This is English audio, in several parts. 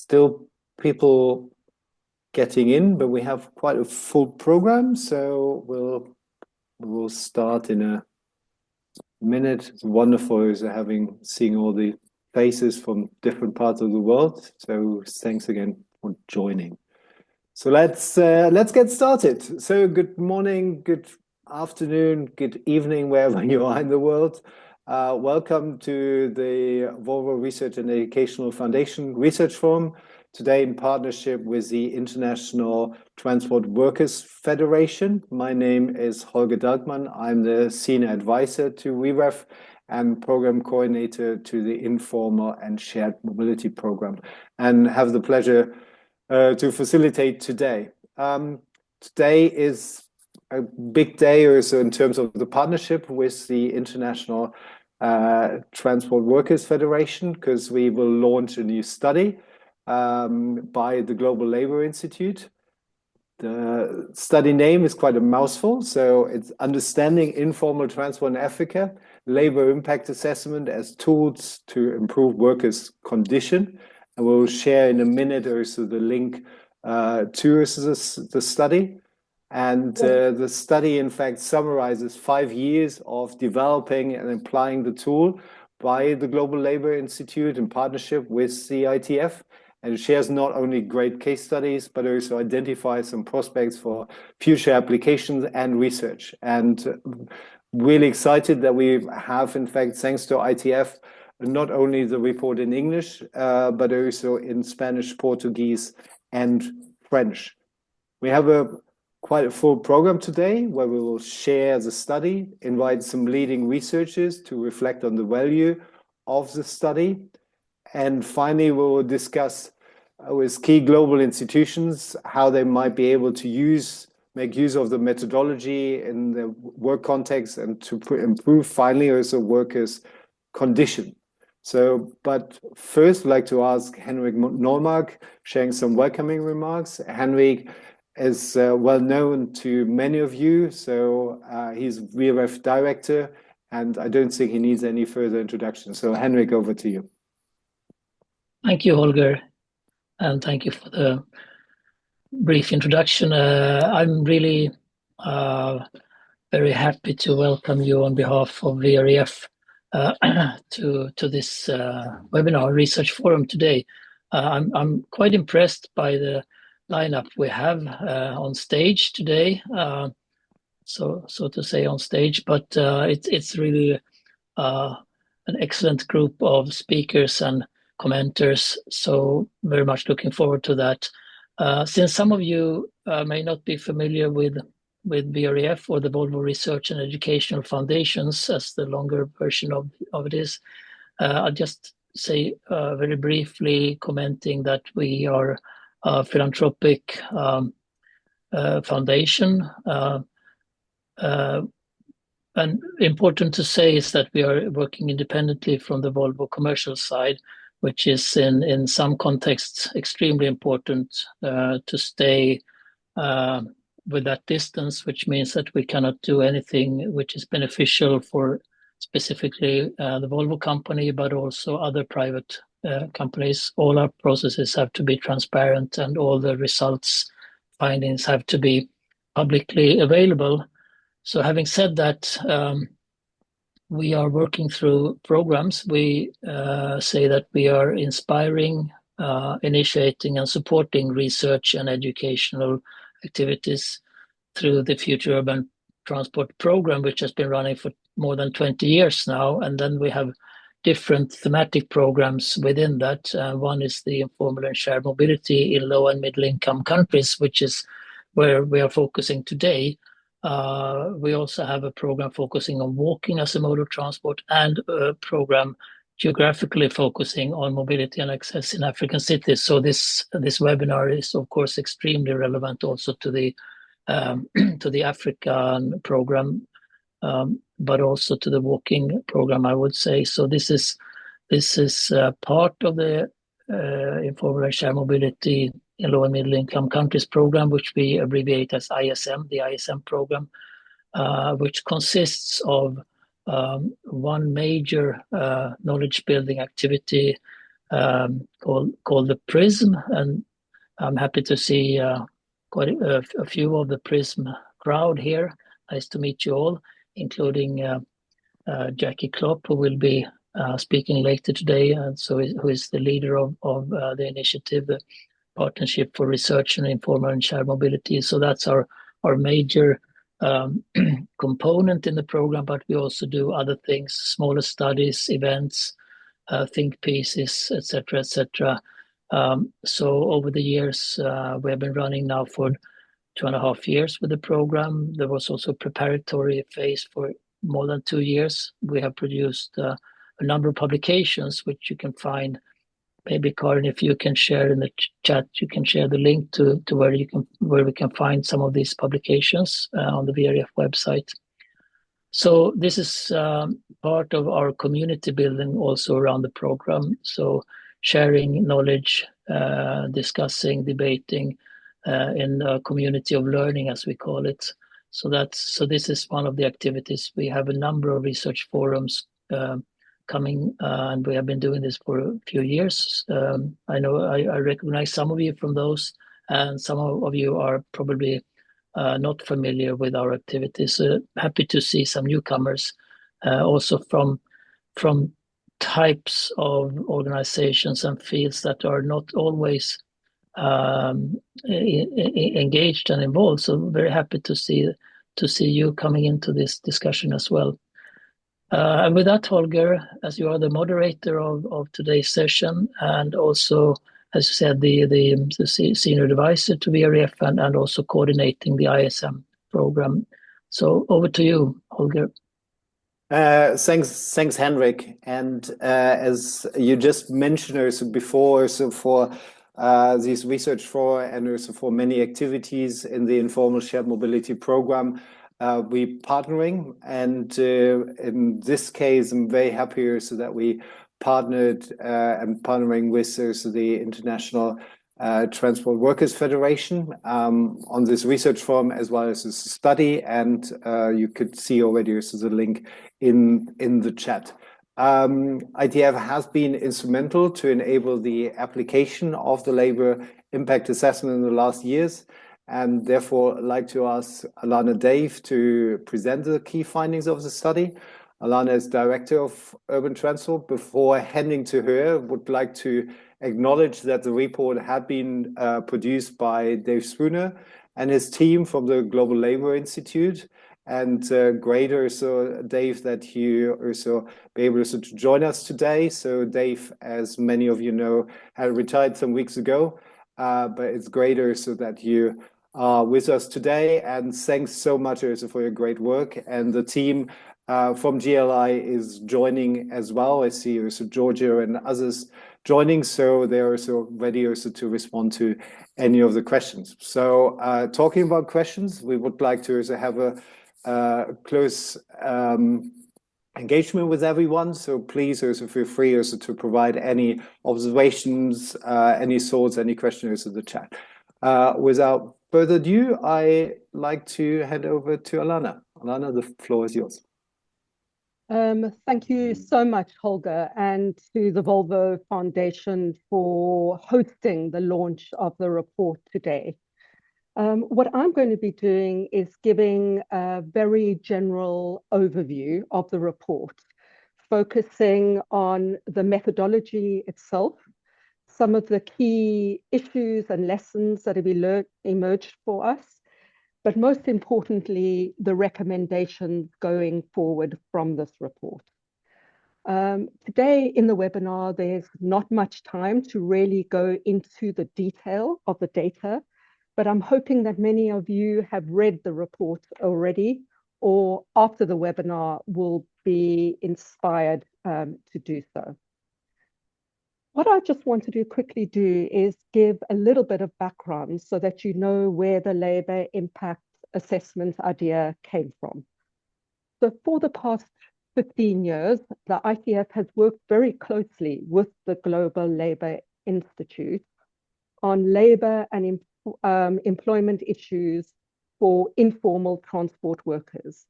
Still people getting in, but we have quite a full program, so we'll start in a minute. It's wonderful seeing all the faces from different parts of the world. So thanks again for joining. So let's get started. So good morning, good afternoon, good evening, wherever you are in the world. Welcome to the VREF Research and Educational Foundation Research Forum, today in partnership with the International Transport Workers Federation. My name is Holger Dalkmann. I'm the Senior Advisor to VREF and Program Coordinator to the Informal and Shared Mobility Program, and have the pleasure to facilitate today. Today is a big day also in terms of the partnership with the International Transport Workers Federation, because we will launch a new study by the Global Labour Institute. The study name is quite a mouthful, so it's Understanding Informal Transport in Africa, Labour Impact Assessment as Tools to Improve Workers' Condition. And we'll share in a minute or so the link to the study. And the study, in fact, summarizes 5 years of developing and applying the tool by the Global Labour Institute in partnership with the ITF. And it shares not only great case studies, but also identifies some prospects for future applications and research. And really excited that we have, in fact, thanks to ITF, not only the report in English, but also in Spanish, Portuguese, and French. We have quite a full program today where we will share the study, invite some leading researchers to reflect on the value of the study. And finally, we will discuss with key global institutions how they might be able to make use of the methodology in the work context and to improve finally also workers' condition. So, but first, I'd like to ask Henrik Nolmark, sharing some welcoming remarks. Henrik is well known to many of you, so he's VREF director, and I don't think he needs any further introduction. So, Henrik, over to you. Thank you, Holger, and thank you for the brief introduction. I'm really very happy to welcome you on behalf of VREF to this webinar research forum today. I'm quite impressed by the lineup we have on stage today, so to say on stage, but it's really an excellent group of speakers and commenters, so very much looking forward to that. Since some of you may not be familiar with VREF, or the Volvo Research and Educational Foundations, as the longer version of it is, I'll just say very briefly commenting that we are a philanthropic foundation. And important to say is that we are working independently from the Volvo commercial side, which is in some contexts extremely important to stay with that distance, which means that we cannot do anything which is beneficial for specifically the Volvo company, but also other private companies. All our processes have to be transparent, and all the results, findings have to be publicly available. So having said that, we are working through programs. We say that we are inspiring, initiating and supporting research and educational activities through the Future Urban Transport Program, which has been running for more than 20 years now. And then we have different thematic programs within that. One is the Informal and Shared Mobility in low and middle income countries, which is where we are focusing today. We also have a program focusing on walking as a mode of transport, and a program geographically focusing on mobility and access in African cities. So this webinar is, of course, extremely relevant also to the African program, but also to the walking program, I would say. So this is part of the Informal and Shared Mobility in low and middle income countries program, which we abbreviate as ISM, the ISM program, which consists of one major knowledge building activity called the PRISM, and I'm happy to see quite a few of the PRISM crowd here. Nice to meet you all, including Jackie Klopp, who will be speaking later today, and who is the leader of the initiative, the Partnership for Research on Informal and Shared Mobility. So that's our major component in the program, but we also do other things, smaller studies, events, think pieces, etc., etc. So over the years, we have been running now for 2.5 years with the program. There was also a preparatory phase for more than 2 years. We have produced a number of publications, which you can find. Maybe Karin, if you can share in the chat, you can share the link to where we can find some of these publications on the VREF website. So this is part of our community building also around the program. So sharing knowledge, discussing, debating in a community of learning, as we call it. So this is one of the activities. We have a number of research forums coming, and we have been doing this for a few years. I know I recognize some of you from those, and some of you are probably not familiar with our activities. Happy to see some newcomers, also from types of organizations and fields that are not always engaged and involved. So very happy to see you coming into this discussion as well. And with that, Holger, as you are the moderator of today's session, and also, as you said, the senior advisor to VREF and also coordinating the ISM program. So over to you, Holger. Thanks, Henrik. And as you just mentioned also before, so for these research for and also for many activities in the Informal Shared Mobility program, we partnering, and in this case, I'm very happy so that we partnered and partnering with the International Transport Workers Federation on this research forum as well as this study, and you could see already also the link in the chat. ITF has been instrumental to enable the application of the labor impact assessment in the last years, and therefore I'd like to ask Alana Dave to present the key findings of the study. Alana is Director of Urban Transport. Before handing to her, would like to acknowledge that the report had been produced by Dave Spooner and his team from the Global Labour Institute. And great also, Dave, that you also be able to join us today. So Dave, as many of you know, had retired some weeks ago, but it's great also that you are with us today. And thanks so much also for your great work. And the team from GLI is joining as well. I see also Georgia and others joining, so they're also ready also to respond to any of the questions. So talking about questions, we would like to also have a close engagement with everyone. So please also feel free also to provide any observations, any thoughts, any questions in the chat. Without further ado, I like to hand over to Alana. Alana, the floor is yours. Thank you so much, Holger, and to the Volvo Foundation for hosting the launch of the report today. What I'm going to be doing is giving a very general overview of the report, focusing on the methodology itself, some of the key issues and lessons that have emerged for us, but most importantly, the recommendations going forward from this report. Today in the webinar, there's not much time to really go into the detail of the data, but I'm hoping that many of you have read the report already, or after the webinar will be inspired to do so. What I just wanted to quickly do is give a little bit of background so that you know where the labor impact assessment idea came from. So for the past 15 years, the ITF has worked very closely with the Global Labour Institute on labor and employment issues for informal transport workers.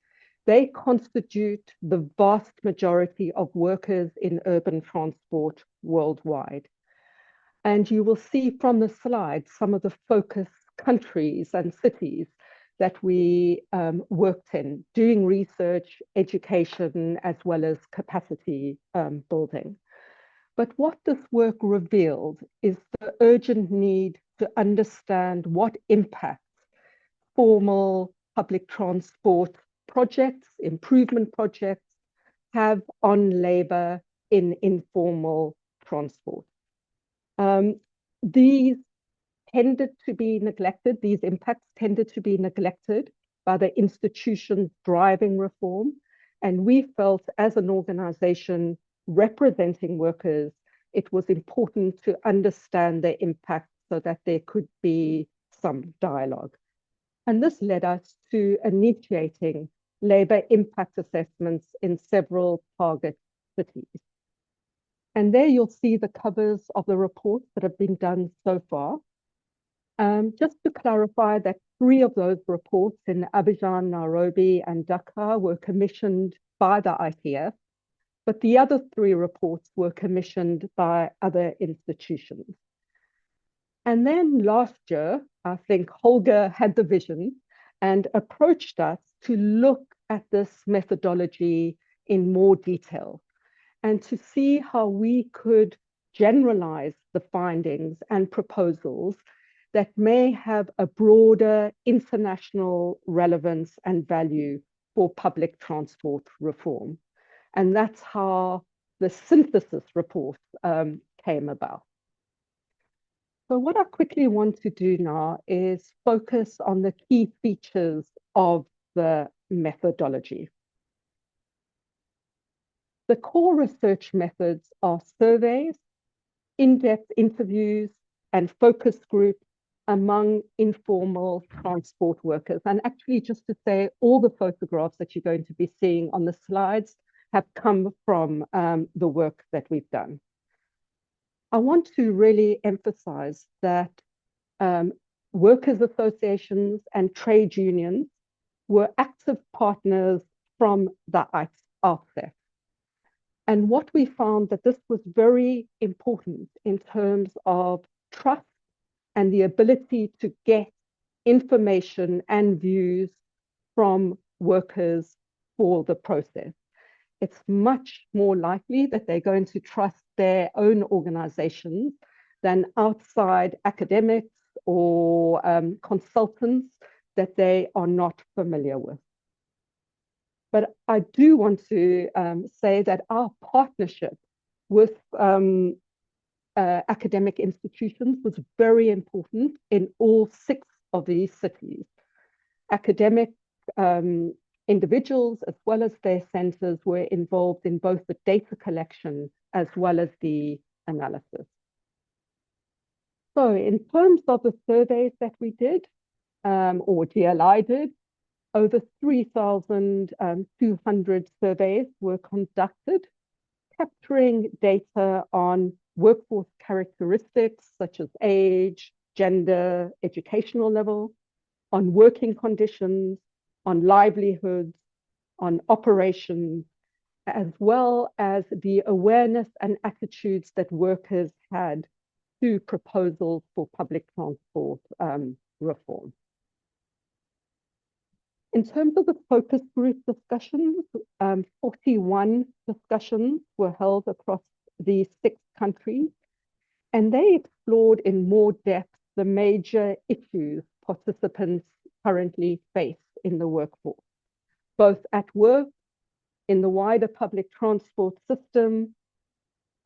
they constitute the vast majority of workers in urban transport worldwide. And you will see from the slide some of the focus countries and cities that we worked in, doing research, education, as well as capacity building. But what this work revealed is the urgent need to understand what impacts formal public transport projects, improvement projects, have on labor in informal transport. These tended to be neglected, these impacts tended to be neglected by the institutions driving reform. And we felt as an organization representing workers, it was important to understand their impact so that there could be some dialogue. And this led us to initiating labor impact assessments in several target cities. And there you'll see the covers of the reports that have been done so far. Just to clarify that 3 of those reports in Abidjan, Nairobi, and Dakar were commissioned by the ITF, but the other 3 reports were commissioned by other institutions. And then last year, I think Holger had the vision and approached us to look at this methodology in more detail and to see how we could generalize the findings and proposals that may have a broader international relevance and value for public transport reform. And that's how the synthesis report came about. So what I quickly want to do now is focus on the key features of the methodology. The core research methods are surveys, in-depth interviews, and focus groups among informal transport workers. And actually, just to say, all the photographs that you're going to be seeing on the slides have come from the work that we've done. I want to really emphasize that workers' associations and trade unions were active partners from the outset. And what we found that this was very important in terms of trust and the ability to get information and views from workers for the process. It's much more likely that they're going to trust their own organizations than outside academics or consultants that they are not familiar with. But I do want to say that our partnership with academic institutions was very important in all 6 of these cities. Academic individuals as well as their centers were involved in both the data collection as well as the analysis. So in terms of the surveys that we did, or GLI did, over 3,200 surveys were conducted, capturing data on workforce characteristics such as age, gender, educational level, on working conditions, on livelihoods, on operations, as well as the awareness and attitudes that workers had to proposals for public transport reform. In terms of the focus group discussions, 41 discussions were held across the 6 countries, and they explored in more depth the major issues participants currently face in the workforce, both at work, in the wider public transport system,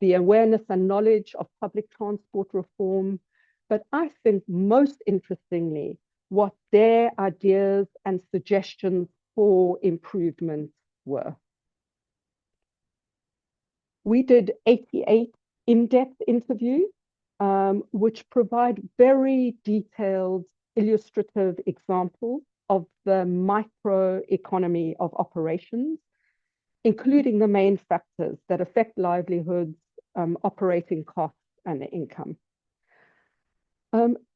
the awareness and knowledge of public transport reform, but I think most interestingly, what their ideas and suggestions for improvement were. We did 88 in-depth interviews, which provide very detailed illustrative examples of the microeconomy of operations, including the main factors that affect livelihoods, operating costs, and income.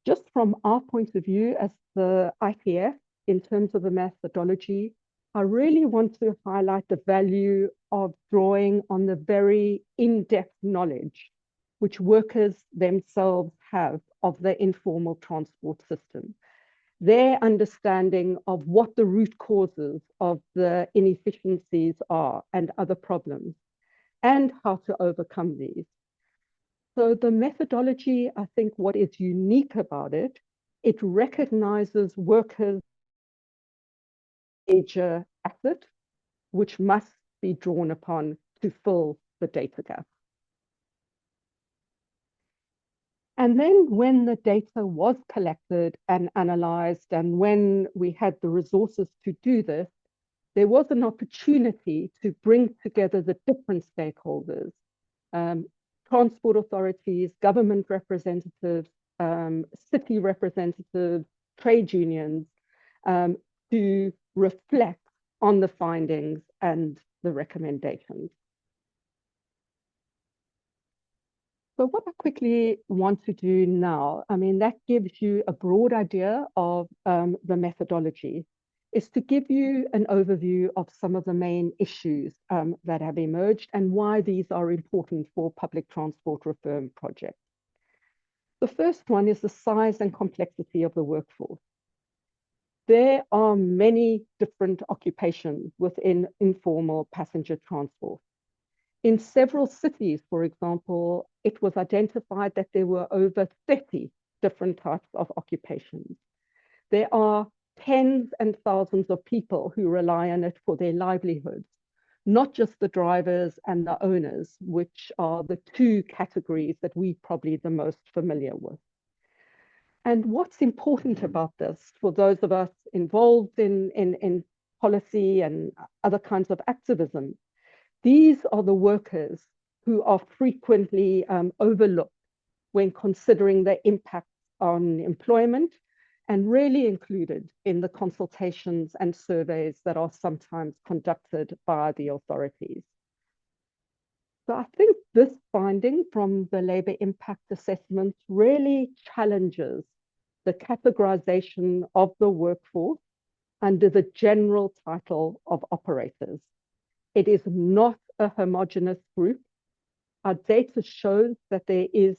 Just from our point of view as the ITF, in terms of the methodology, I really want to highlight the value of drawing on the very in-depth knowledge which workers themselves have of the informal transport system, their understanding of what the root causes of the inefficiencies are and other problems, and how to overcome these. So the methodology, I think what is unique about it, it recognizes workers' major asset, which must be drawn upon to fill the data gap. And then when the data was collected and analyzed, and when we had the resources to do this, there was an opportunity to bring together the different stakeholders, transport authorities, government representatives, city representatives, trade unions, to reflect on the findings and the recommendations. So what I quickly want to do now, I mean, that gives you a broad idea of the methodology, is to give you an overview of some of the main issues that have emerged and why these are important for public transport reform projects. The first one is the size and complexity of the workforce. There are many different occupations within informal passenger transport. In several cities, for example, it was identified that there were over 30 different types of occupations. There are tens and thousands of people who rely on it for their livelihoods, not just the drivers and the owners, which are the two categories that we're probably the most familiar with. And what's important about this, for those of us involved in policy and other kinds of activism, these are the workers who are frequently overlooked when considering the impact on employment, and really included in the consultations and surveys that are sometimes conducted by the authorities. So I think this finding from the labour impact assessment really challenges the categorization of the workforce under the general title of operators. It is not a homogeneous group. Our data shows that there is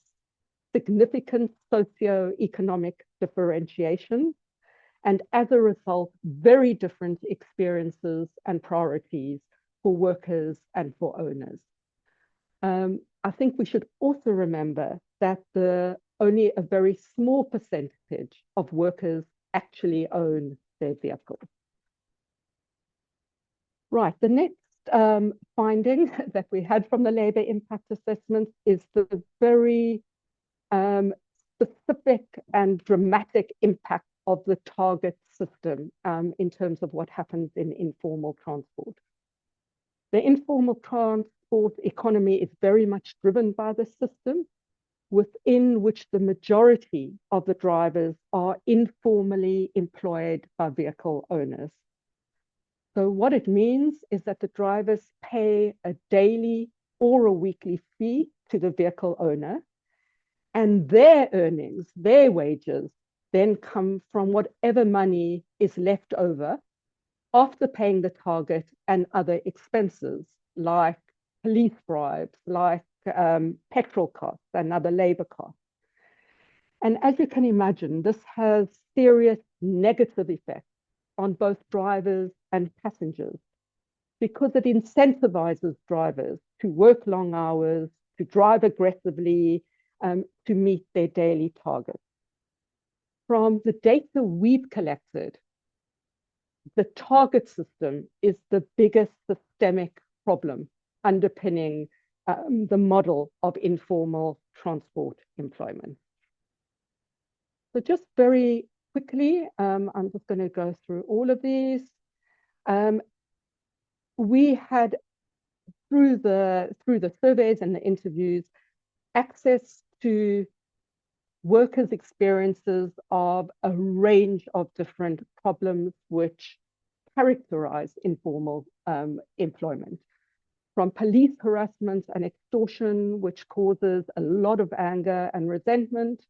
significant socio-economic differentiation, and as a result, very different experiences and priorities for workers and for owners. I think we should also remember that only a very small percentage of workers actually own their vehicles. Right, the next finding that we had from the labour impact assessment is the very specific and dramatic impact of the target system in terms of what happens in informal transport. The informal transport economy is very much driven by the system, within which the majority of the drivers are informally employed by vehicle owners. So what it means is that the drivers pay a daily or a weekly fee to the vehicle owner, and their earnings, their wages, then come from whatever money is left over after paying the target and other expenses like police bribes, like petrol costs and other labor costs. And as you can imagine, this has serious negative effects on both drivers and passengers, because it incentivizes drivers to work long hours, to drive aggressively, to meet their daily targets. From the data we've collected, the target system is the biggest systemic problem underpinning the model of informal transport employment. So just very quickly, I'm just going to go through all of these. We had, through the surveys and the interviews, access to workers' experiences of a range of different problems which characterize informal employment, from police harassment and extortion, which causes a lot of anger and resentment,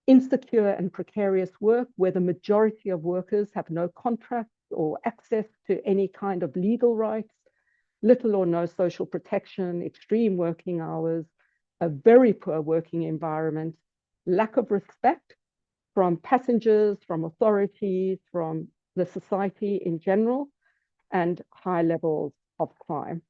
insecure and precarious work, where the majority of workers have no contract or access to any kind of legal rights, little or no social protection, extreme working hours, a very poor working environment, lack of respect from passengers, from authorities, from the society in general, and high levels of crime.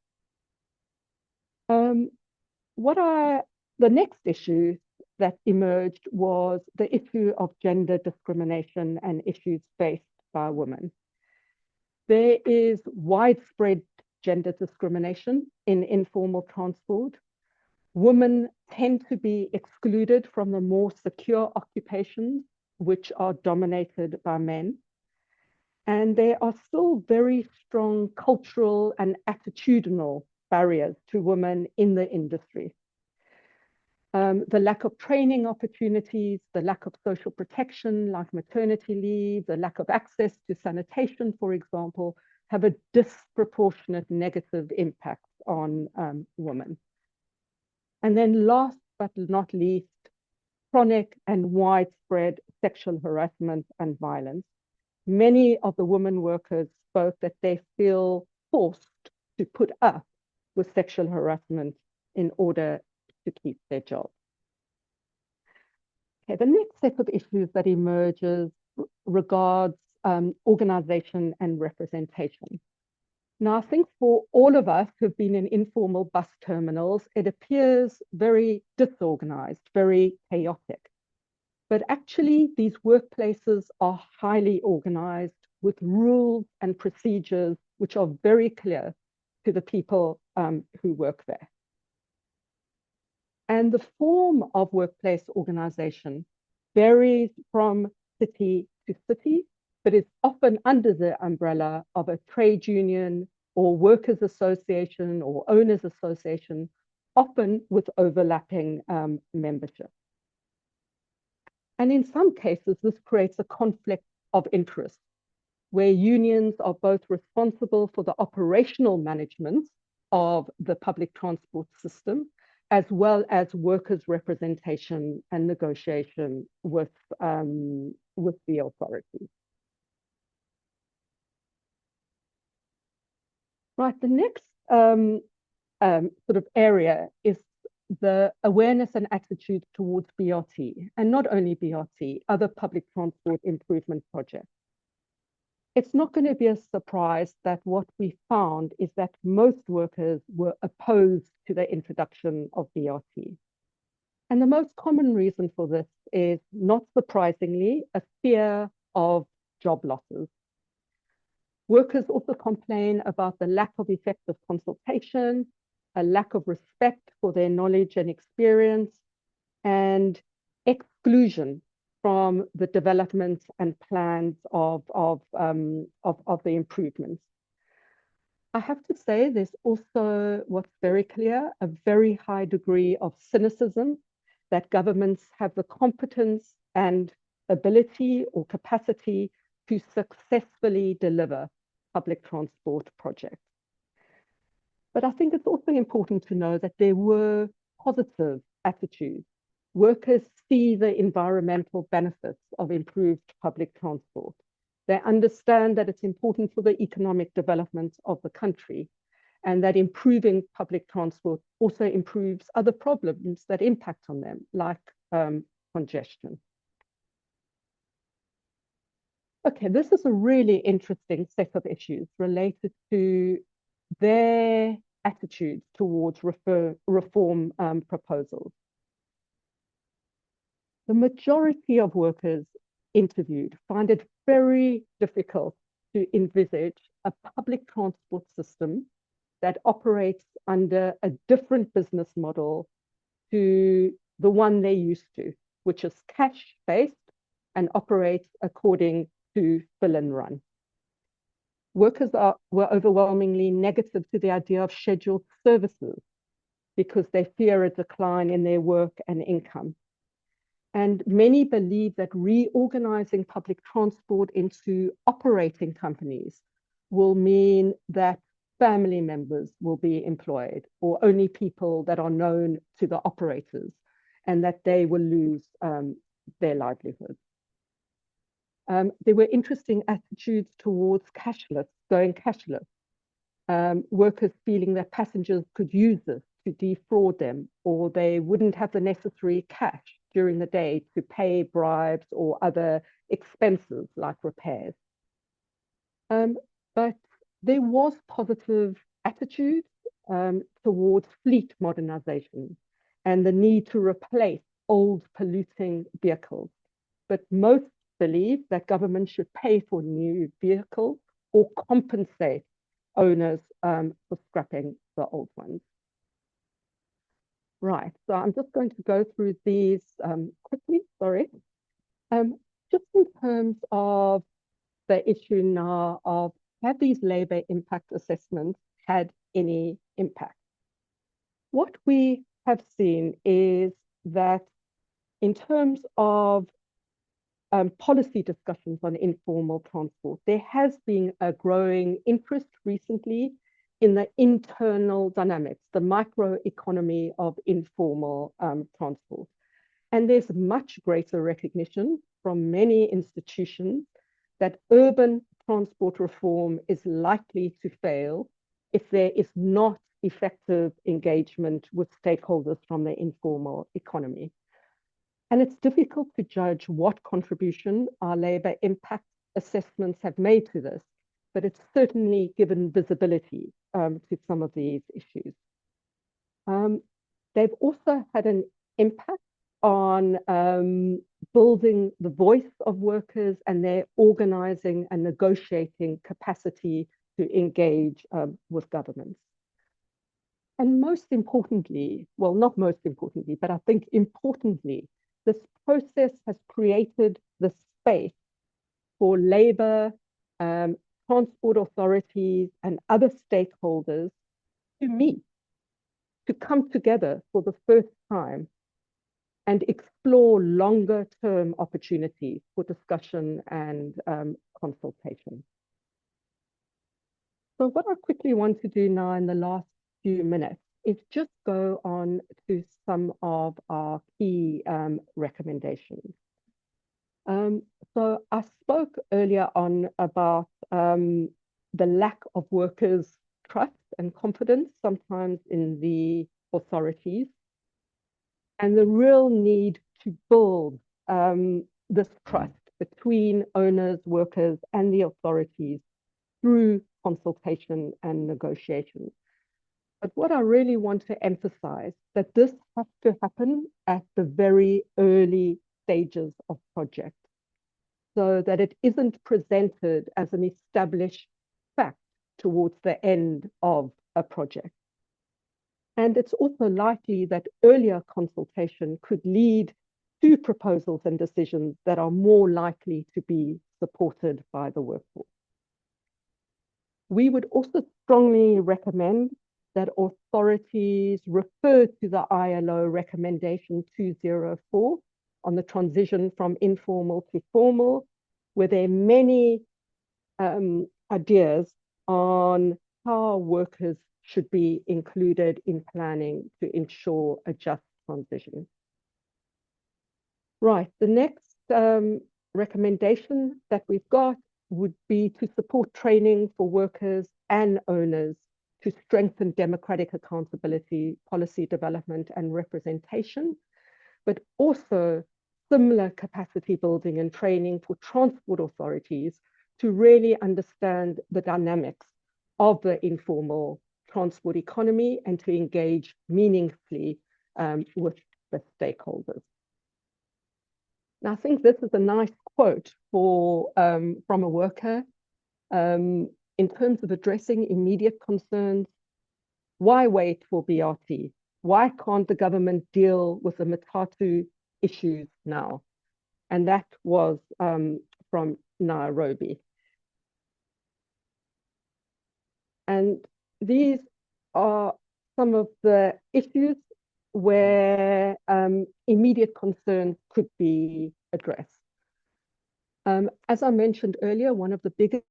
The next issue that emerged was the issue of gender discrimination and issues faced by women. There is widespread gender discrimination in informal transport. Women tend to be excluded from the more secure occupations, which are dominated by men. And there are still very strong cultural and attitudinal barriers to women in the industry. The lack of training opportunities, the lack of social protection like maternity leave, the lack of access to sanitation, for example, have a disproportionate negative impact on women. And then last but not least, chronic and widespread sexual harassment and violence. Many of the women workers spoke that they feel forced to put up with sexual harassment in order to keep their job. Okay, the next set of issues that emerges regards organization and representation. Now, I think for all of us who've been in informal bus terminals, it appears very disorganized, very chaotic. But actually, these workplaces are highly organized with rules and procedures which are very clear to the people who work there. And the form of workplace organization varies from city to city, but is often under the umbrella of a trade union or workers' association or owners' association, often with overlapping membership. And in some cases, this creates a conflict of interest, where unions are both responsible for the operational management of the public transport system, as well as workers' representation and negotiation with the authorities. Right, the next sort of area is the awareness and attitude towards BRT, and not only BRT, other public transport improvement projects. It's not going to be a surprise that what we found is that most workers were opposed to the introduction of BRT. And the most common reason for this is, not surprisingly, a fear of job losses. Workers also complain about the lack of effective consultation, a lack of respect for their knowledge and experience, and exclusion from the development and plans of the improvements. I have to say, there's also, what's very clear, a very high degree of cynicism that governments have the competence and ability or capacity to successfully deliver public transport projects. But I think it's also important to know that there were positive attitudes. Workers see the environmental benefits of improved public transport. They understand that it's important for the economic development of the country, and that improving public transport also improves other problems that impact on them, like congestion. Okay, this is a really interesting set of issues related to their attitudes towards reform proposals. The majority of workers interviewed find it very difficult to envisage a public transport system that operates under a different business model to the one they're used to, which is cash-based and operates according to fill and run. Workers were overwhelmingly negative to the idea of scheduled services because they fear a decline in their work and income. And many believe that reorganizing public transport into operating companies will mean that family members will be employed, or only people that are known to the operators, and that they will lose their livelihood. There were interesting attitudes towards going cashless. Workers feeling that passengers could use this to defraud them, or they wouldn't have the necessary cash during the day to pay bribes or other expenses like repairs. But there was positive attitude towards fleet modernization and the need to replace old polluting vehicles. But most believe that government should pay for new vehicles or compensate owners for scrapping the old ones. Right, so I'm just going to go through these quickly, sorry. Just in terms of the issue now of, have these labor impact assessments had any impact? What we have seen is that in terms of policy discussions on informal transport, there has been a growing interest recently in the internal dynamics, the microeconomy of informal transport. And there's much greater recognition from many institutions that urban transport reform is likely to fail if there is not effective engagement with stakeholders from the informal economy. And it's difficult to judge what contribution our labor impact assessments have made to this, but it's certainly given visibility to some of these issues. They've also had an impact on building the voice of workers and their organizing and negotiating capacity to engage with governments. And most importantly, well, not most importantly, but I think importantly, this process has created the space for labor, transport authorities, and other stakeholders to meet, to come together for the first time and explore longer term opportunities for discussion and consultation. So what I quickly want to do now in the last few minutes is just go on to some of our key recommendations. So I spoke earlier on about the lack of workers' trust and confidence sometimes in the authorities, and the real need to build this trust between owners, workers, and the authorities through consultation and negotiation. But what I really want to emphasize that this has to happen at the very early stages of projects, so that it isn't presented as an established fact towards the end of a project. And it's also likely that earlier consultation could lead to proposals and decisions that are more likely to be supported by the workforce. We would also strongly recommend that authorities refer to the ILO recommendation 204 on the transition from informal to formal, where there are many ideas on how workers should be included in planning to ensure a just transition. Right, the next recommendation that we've got would be to support training for workers and owners to strengthen democratic accountability, policy development, and representation, but also similar capacity building and training for transport authorities to really understand the dynamics of the informal transport economy and to engage meaningfully with the stakeholders. Now, I think this is a nice quote for, from a worker in terms of addressing immediate concerns. Why wait for BRT? Why can't the government deal with the Matatu issues now? And that was from Nairobi. And these are some of the issues where immediate concerns could be addressed. As I mentioned earlier, one of the biggest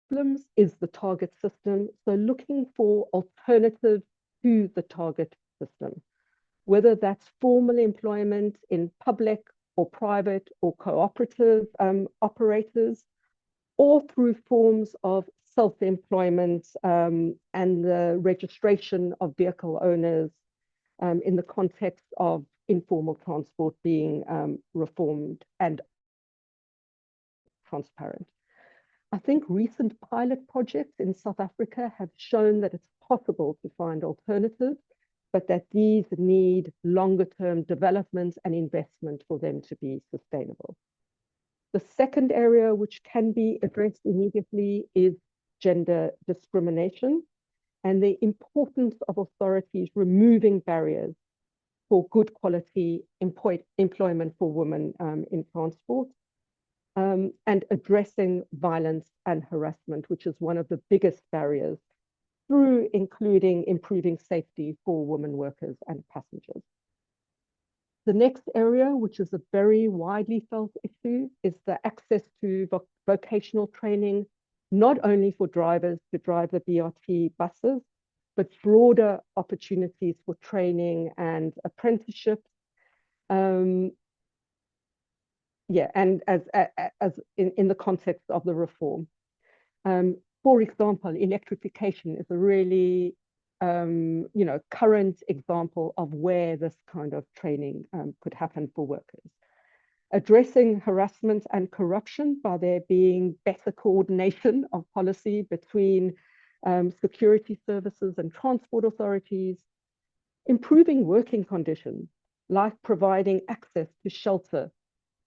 problems is the target system. So looking for alternatives to the target system, whether that's formal employment in public or private or cooperative operators, or through forms of self-employment and the registration of vehicle owners in the context of informal transport being reformed and transparent. I think recent pilot projects in South Africa have shown that it's possible to find alternatives, but that these need longer-term development and investment for them to be sustainable. The second area which can be addressed immediately is gender discrimination and the importance of authorities removing barriers for good quality employment for women in transport, and addressing violence and harassment, which is one of the biggest barriers, through including improving safety for women workers and passengers. The next area, which is a very widely felt issue, is the access to vocational training, not only for drivers to drive the BRT buses, but broader opportunities for training and apprenticeships. And as in the context of the reform. For example, electrification is a really current example of where this kind of training could happen for workers. Addressing harassment and corruption by there being better coordination of policy between security services and transport authorities, improving working conditions, like providing access to shelter,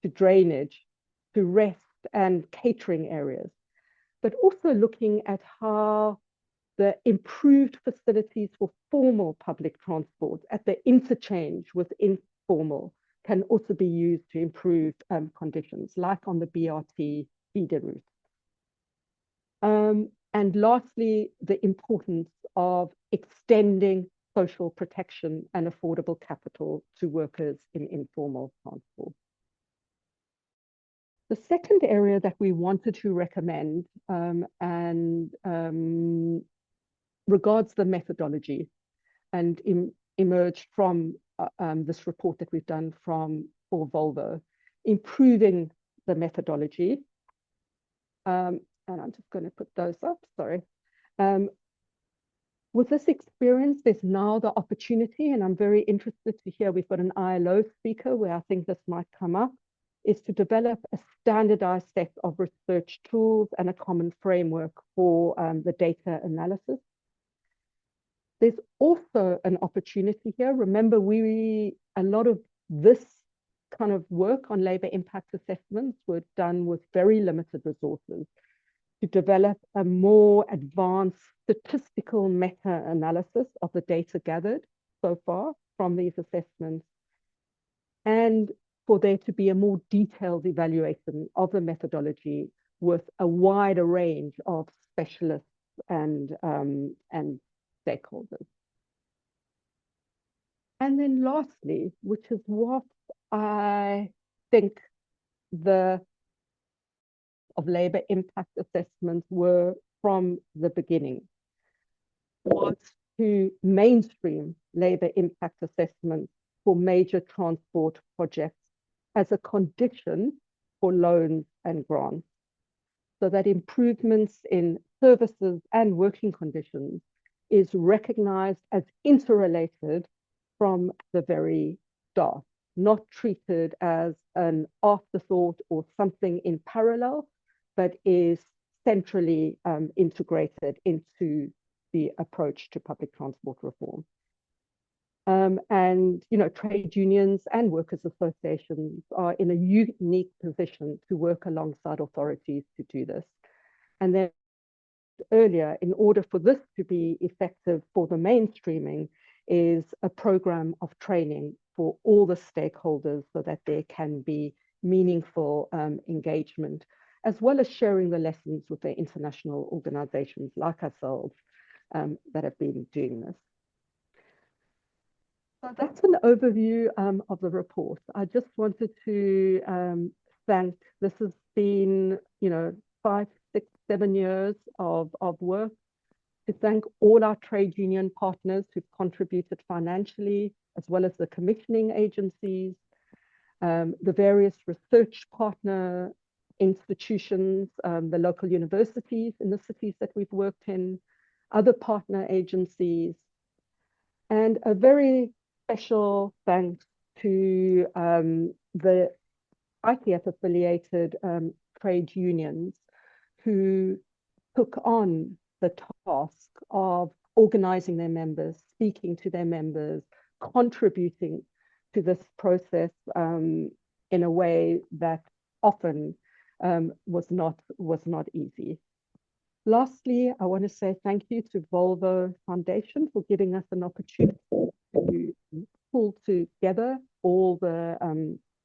to drainage, to rest and catering areas, but also looking at how the improved facilities for formal public transport at the interchange with informal can also be used to improve conditions, like on the BRT feeder route. And lastly, the importance of extending social protection and affordable capital to workers in informal transport. The second area that we wanted to recommend regards the methodology and emerged from this report that we've done for Volvo, improving the methodology. And I'm just going to put those up, sorry. With this experience, there's now the opportunity, and I'm very interested to hear, we've got an ILO speaker where I think this might come up, is to develop a standardized set of research tools and a common framework for the data analysis. There's also an opportunity here. Remember, a lot of this kind of work on labor impact assessments were done with very limited resources, to develop a more advanced statistical meta-analysis of the data gathered so far from these assessments, and for there to be a more detailed evaluation of the methodology with a wider range of specialists and stakeholders. And then lastly, which is what I think of labor impact assessments were from the beginning, was to mainstream labor impact assessments for major transport projects as a condition for loans and grants, so that improvements in services and working conditions is recognized as interrelated from the very start, not treated as an afterthought or something in parallel, but is centrally integrated into the approach to public transport reform. And trade unions and workers' associations are in a unique position to work alongside authorities to do this. And then earlier, in order for this to be effective for the mainstreaming, is a program of training for all the stakeholders so that there can be meaningful engagement, as well as sharing the lessons with the international organizations like ourselves that have been doing this. So that's an overview of the report. I just wanted to thank, this has been 5, 6, 7 years of work, to thank all our trade union partners who've contributed financially, as well as the commissioning agencies, the various research partner institutions, the local universities in the cities that we've worked in, other partner agencies, and a very special thanks to the ITF-affiliated trade unions who took on the task of organizing their members, speaking to their members, contributing to this process in a way that often was not easy. Lastly, I want to say thank you to Volvo Foundation for giving us an opportunity to pull together all the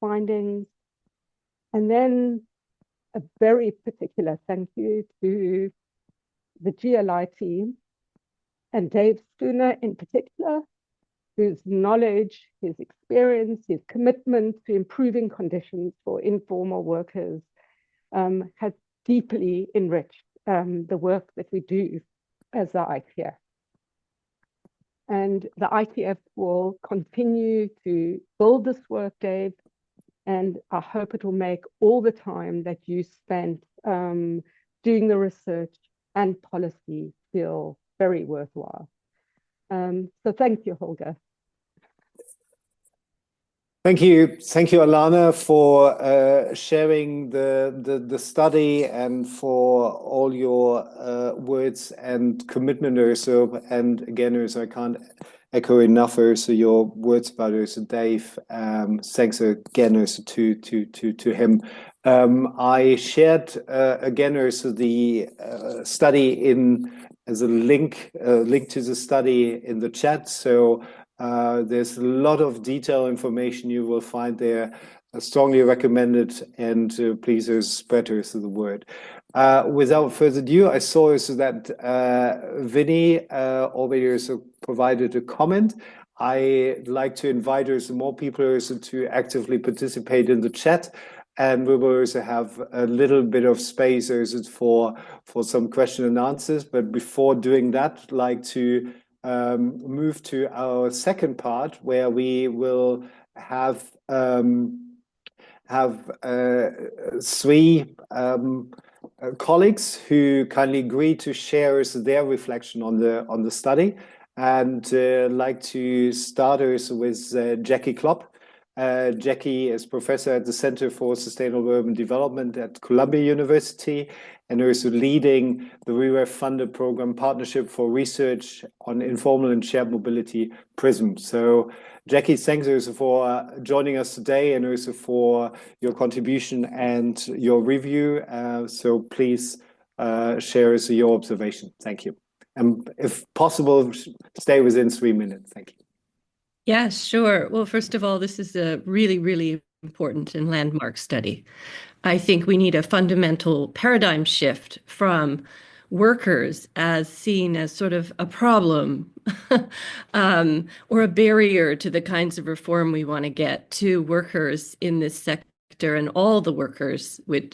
findings. And then a very particular thank you to the GLI team and Dave Spooner in particular, whose knowledge, his experience, his commitment to improving conditions for informal workers has deeply enriched the work that we do as the ITF. And the ITF will continue to build this work, Dave, and I hope it will make all the time that you spent doing the research and policy feel very worthwhile. So thank you, Holger. Thank you, Alana, for sharing the study and for all your words and commitment, Urso. And again, Urso, I can't echo enough, Urso, your words about Urso, Dave. Thanks again, Urso, to him. I shared again, Urso, the study as a link to the study in the chat. So. There's a lot of detailed information you will find there. I strongly recommend it, and please spread the word. Without further ado, I saw also that Vinny already also provided a comment. I'd like to invite also more people also to actively participate in the chat, and we will also have a little bit of space also for some question and answers. But before doing that, I'd like to move to our second part, where we will have three colleagues who kindly agreed to share their reflection on the study, and like to start us with Jackie Klopp. Jackie is professor at the Center for Sustainable Urban Development at Columbia University, and also leading the VREF funded program Partnership for Research on Informal and Shared Mobility, PRISM. So Jackie, thanks also for joining us today, and also for your contribution and your review. So please share us your observation. Thank you. And if possible, stay within 3 minutes. Thank you. Yeah, sure. Well, first of all, this is a really, really important and landmark study. I think we need a fundamental paradigm shift from workers as seen as sort of a problem or a barrier to the kinds of reform we want to get, to workers in this sector and all the workers, with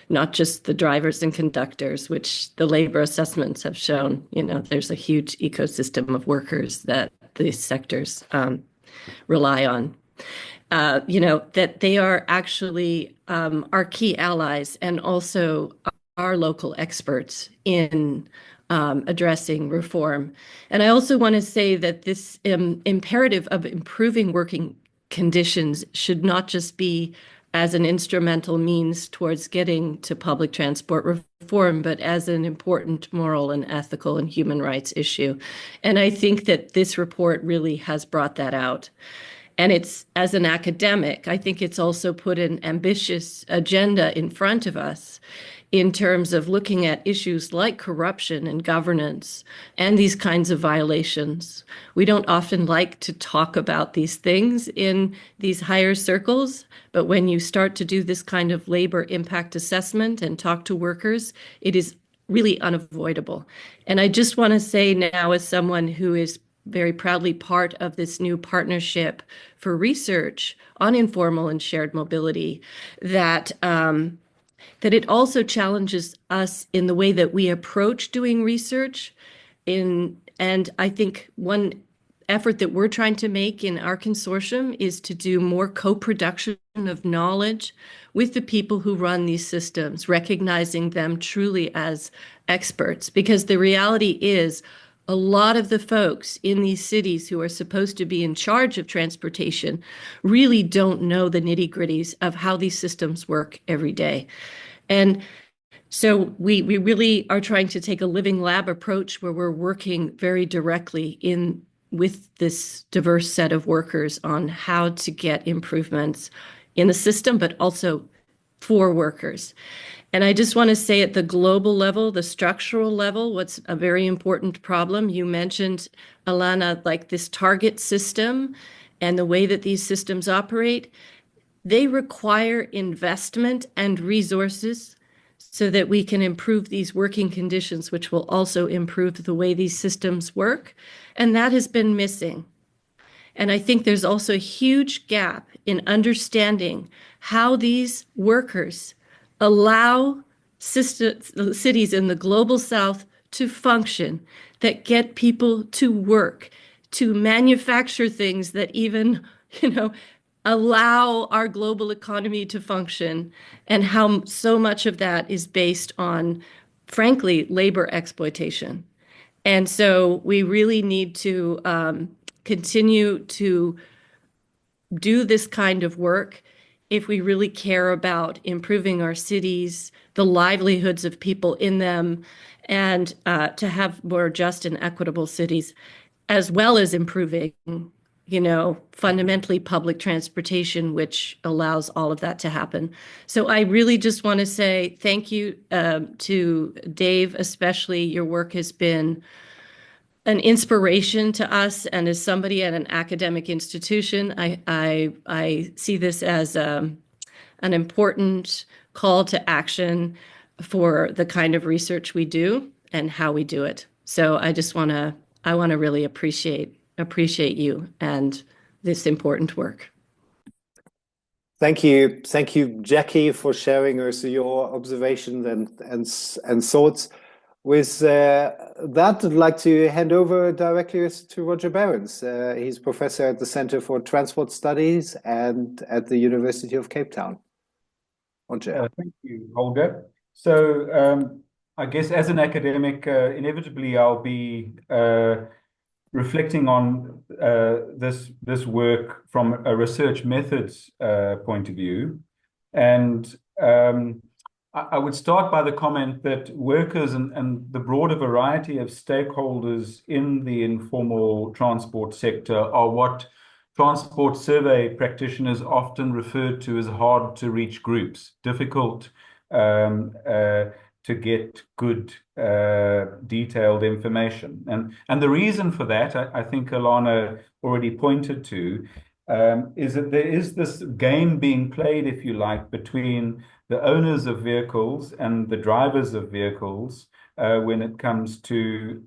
not just the drivers and conductors, which the labor assessments have shown, there's a huge ecosystem of workers that these sectors rely on. That they are actually our key allies and also our local experts in addressing reform. And I also want to say that this imperative of improving working conditions should not just be as an instrumental means towards getting to public transport reform, but as an important moral and ethical and human rights issue. And I think that this report really has brought that out. And it's, as an academic, I think it's also put an ambitious agenda in front of us in terms of looking at issues like corruption and governance and these kinds of violations. We don't often like to talk about these things in these higher circles, but when you start to do this kind of labor impact assessment and talk to workers, it is really unavoidable. And I just want to say now, as someone who is very proudly part of this new partnership for research on informal and shared mobility, that it also challenges us in the way that we approach doing research. And I think one effort that we're trying to make in our consortium is to do more co-production of knowledge with the people who run these systems, recognizing them truly as experts. Because the reality is, a lot of the folks in these cities who are supposed to be in charge of transportation really don't know the nitty-gritties of how these systems work every day. And so we really are trying to take a living lab approach where we're working very directly with this diverse set of workers on how to get improvements in the system, but also for workers. And I just want to say at the global level, the structural level, what's a very important problem. You mentioned, Alana, like this target system and the way that these systems operate. They require investment and resources so that we can improve these working conditions, which will also improve the way these systems work. And that has been missing. And I think there's also a huge gap in understanding how these workers allow cities in the global south to function, that get people to work, to manufacture things that even, allow our global economy to function, and how so much of that is based on, frankly, labor exploitation. And so we really need to continue to do this kind of work if we really care about improving our cities, the livelihoods of people in them, and to have more just and equitable cities, as well as improving, fundamentally public transportation, which allows all of that to happen. So I really just want to say thank you to Dave, especially. Your work has been an inspiration to us, and as somebody at an academic institution, I see this as an important call to action for the kind of research we do and how we do it. So I want to really appreciate you and this important work. Thank you, Jackie, for sharing also your observations and thoughts. With that, I'd like to hand over directly to Roger Behrens. He's professor at the Center for Transport Studies and at the University of Cape Town. Roger. Thank you, Holger. So I guess as an academic, inevitably I'll be reflecting on this work from a research methods point of view. And I would start by the comment that workers and the broader variety of stakeholders in the informal transport sector are what transport survey practitioners often refer to as hard to reach groups, difficult to get good detailed information. And the reason for that, I think Alana already pointed to, is that there is this game being played, if you like, between the owners of vehicles and the drivers of vehicles when it comes to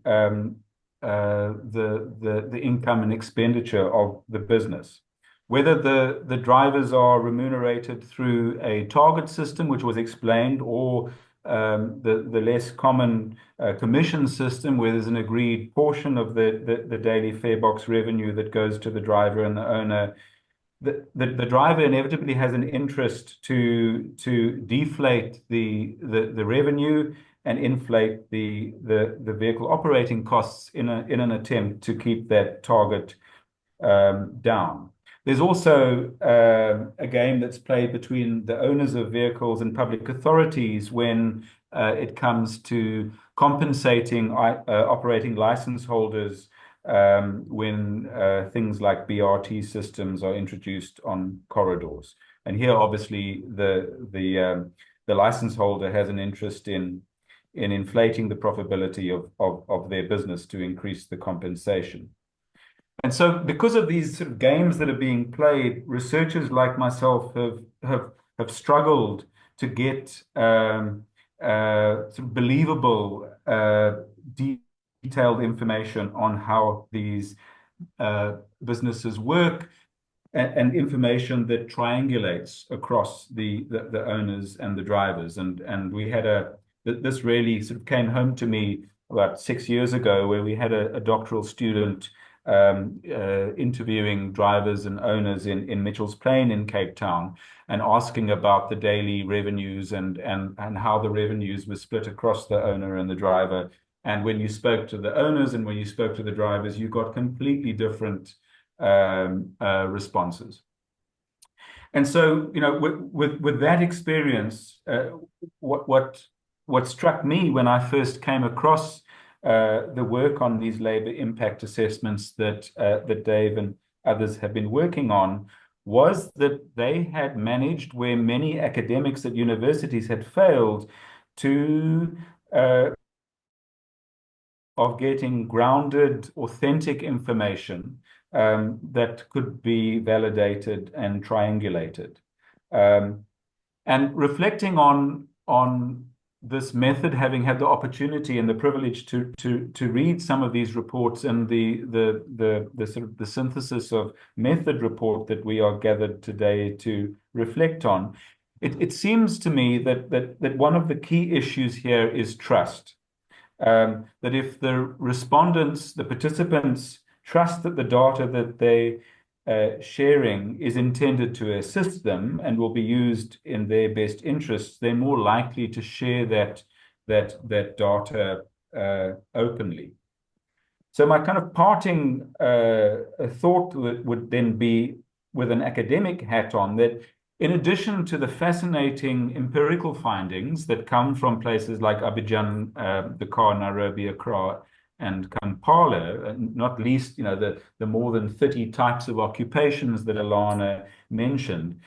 the income and expenditure of the business. Whether the drivers are remunerated through a target system, which was explained, or the less common commission system, where there's an agreed portion of the daily fare box revenue that goes to the driver and the owner. The driver inevitably has an interest to deflate the revenue and inflate the vehicle operating costs in an attempt to keep that target down. There's also a game that's played between the owners of vehicles and public authorities when it comes to compensating operating license holders when things like BRT systems are introduced on corridors. And here, obviously, the license holder has an interest in inflating the profitability of their business to increase the compensation. And so because of these sort of games that are being played, researchers like myself have struggled to get sort of believable, detailed information on how these businesses work, and information that triangulates across the owners and the drivers. And we had this really sort of came home to me about 6 years ago, where we had a doctoral student interviewing drivers and owners in Mitchell's Plain in Cape Town and asking about the daily revenues and how the revenues were split across the owner and the driver. And when you spoke to the owners and when you spoke to the drivers, you got completely different responses. And so, you know, with that experience, what struck me when I first came across the work on these labor impact assessments that Dave and others have been working on was that they had managed, where many academics at universities had failed, to of getting grounded, authentic information that could be validated and triangulated. And reflecting on this method, having had the opportunity and the privilege to read some of these reports and the sort of the synthesis of method report that we are gathered today to reflect on, it seems to me that one of the key issues here is trust. That if the respondents, the participants, trust that the data that they sharing is intended to assist them and will be used in their best interests, they're more likely to share that data openly. So my kind of parting thought would then be, with an academic hat on, that in addition to the fascinating empirical findings that come from places like Abidjan, Dakar, Nairobi, Accra, and Kampala, not least, you know, the more than 30 types of occupations that Alana mentioned,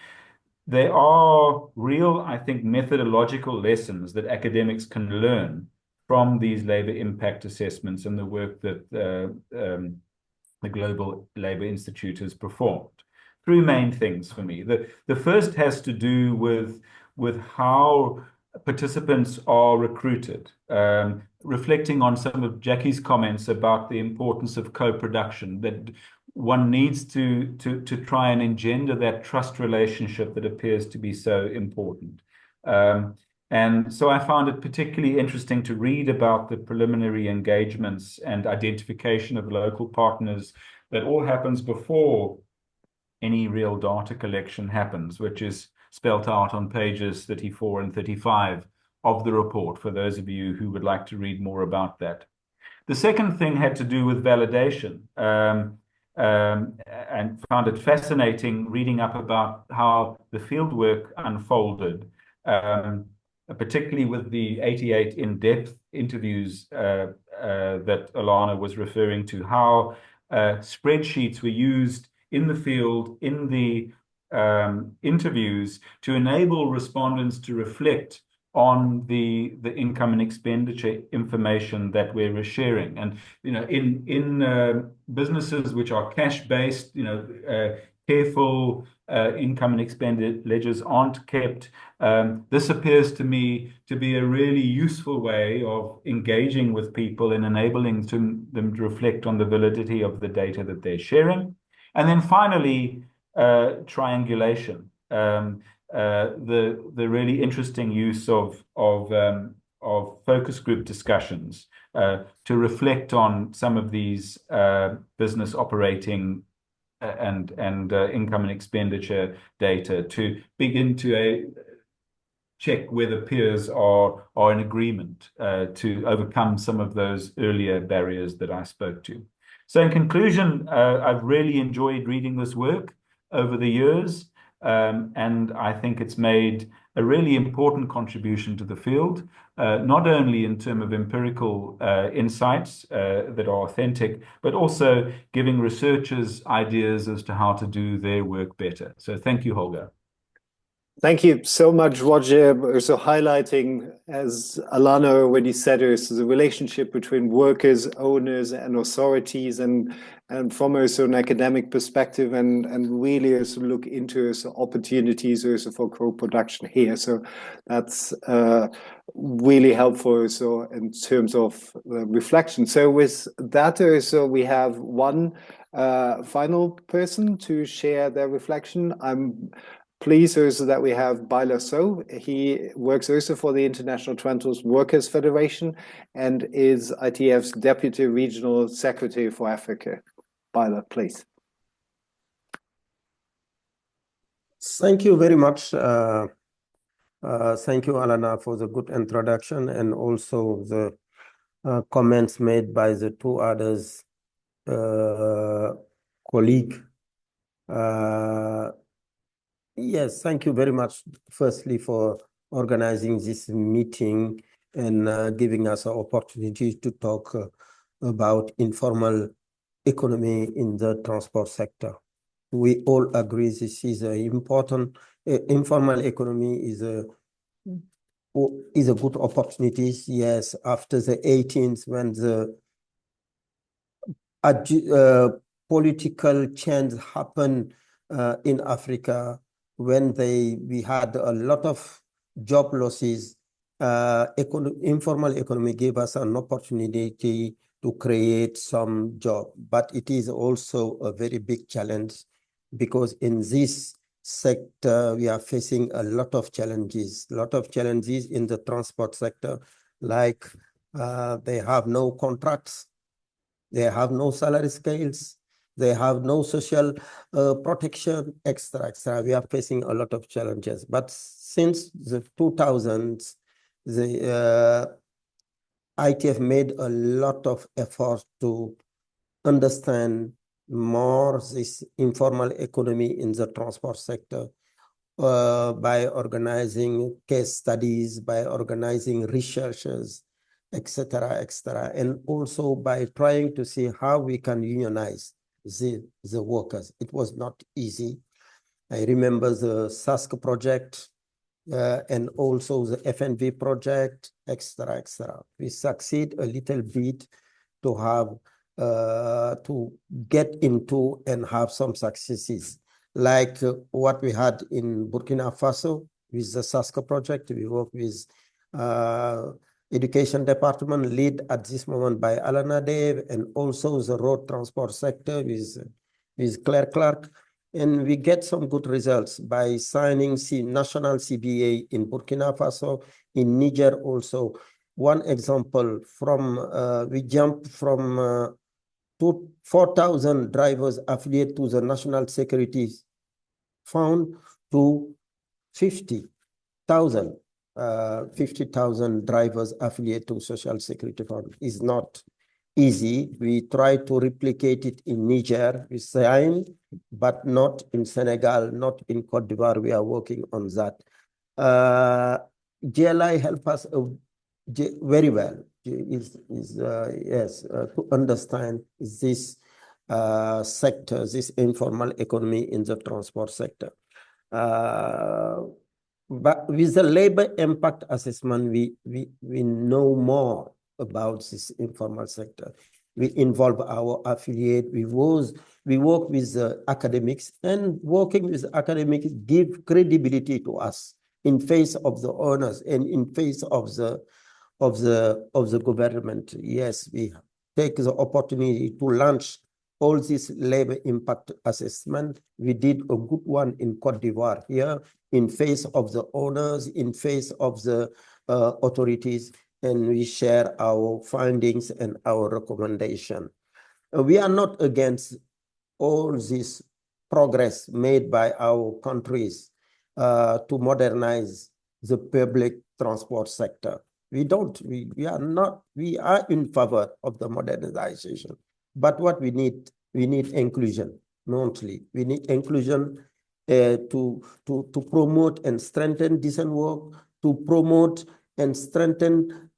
there are real, I think, methodological lessons that academics can learn from these labor impact assessments and the work that the Global Labor Institute has performed. Three main things for me. The first has to do with how participants are recruited, reflecting on some of Jackie's comments about the importance of co-production, that one needs to try and engender that trust relationship that appears to be so important. And so I found it particularly interesting to read about the preliminary engagements and identification of local partners that all happens before any real data collection happens, which is spelt out on pages 34 and 35 of the report for those of you who would like to read more about that. The second thing had to do with validation, and found it fascinating reading up about how the fieldwork unfolded, particularly with the 88 in-depth interviews that Alana was referring to, how spreadsheets were used in the field, in the interviews, to enable respondents to reflect on the income and expenditure information that we're sharing. And, you know, in businesses which are cash-based, you know, careful income and expenditure ledgers aren't kept. This appears to me to be a really useful way of engaging with people and enabling them to reflect on the validity of the data that they're sharing. And then finally, triangulation, the really interesting use of focus group discussions to reflect on some of these business operating and income and expenditure data, to begin to check whether peers are in agreement to overcome some of those earlier barriers that I spoke to. So in conclusion, I've really enjoyed reading this work over the years, and I think it's made a really important contribution to the field, not only in terms of empirical insights that are authentic, but also giving researchers ideas as to how to do their work better. So thank you, Holger. Thank you so much, Roger. Also highlighting, as Alana already said, is the relationship between workers, owners, and authorities, and from also an academic perspective, and really also look into opportunities also for co-production here. So that's really helpful also in terms of reflection. So with that, also we have one final person to share their reflection. I'm pleased also that we have Baila So. He works also for the International Transport Workers Federation and is ITF's Deputy Regional Secretary for Africa. pilot, please. Thank you very much. Thank you, Alana, for the good introduction and also the comments made by the two others colleague. Yes, thank you very much, firstly, for organizing this meeting and giving us an opportunity to talk about informal economy in the transport sector. We all agree this is an important, informal economy is a good opportunity. Yes, after the 18th, when the political change happened in Africa, when we had a lot of job losses, informal economy gave us an opportunity to create some job. But it is also a very big challenge because in this sector, we are facing a lot of challenges in the transport sector, like they have no contracts, they have no salary scales, they have no social protection, etc. We are facing a lot of challenges. But since the 2000s, the ITF made a lot of effort to understand more this informal economy in the transport sector by organizing case studies, by organizing researches, etc., and also by trying to see how we can unionize the workers. It was not easy. I remember the SASC project and also the FNV project, etc. We succeed a little bit to have to get into and have some successes, like what we had in Burkina Faso with the SASC project. We work with education department lead at this moment by Alana Dave, and also the road transport sector with Claire Clark. And we get some good results by signing national CBA in Burkina Faso, in Niger also. One example from, we jumped from 4,000 drivers affiliated to the National Security Fund to 50,000 drivers affiliated to Social Security Fund. Is not easy. We try to replicate it in Niger, we signed, but not in Senegal, not in Cote d'Ivoire. We are working on that. GLI help us very well to understand this sector, this informal economy in the transport sector. But with the labor impact assessment, we know more about this informal sector. We involve our affiliate. We work with academics, and working with academics give credibility to us in face of the owners and in face of the government. Yes, we take the opportunity to launch all this labor impact assessment. We did a good one in Cote d'Ivoire here, in face of the owners, in face of the authorities, and we share our findings and our recommendation. We are not against all this progress made by our countries to modernize the public transport sector. We are in favor of the modernization. But what we need inclusion, mostly. We need inclusion to promote and strengthen decent work, to promote and strengthen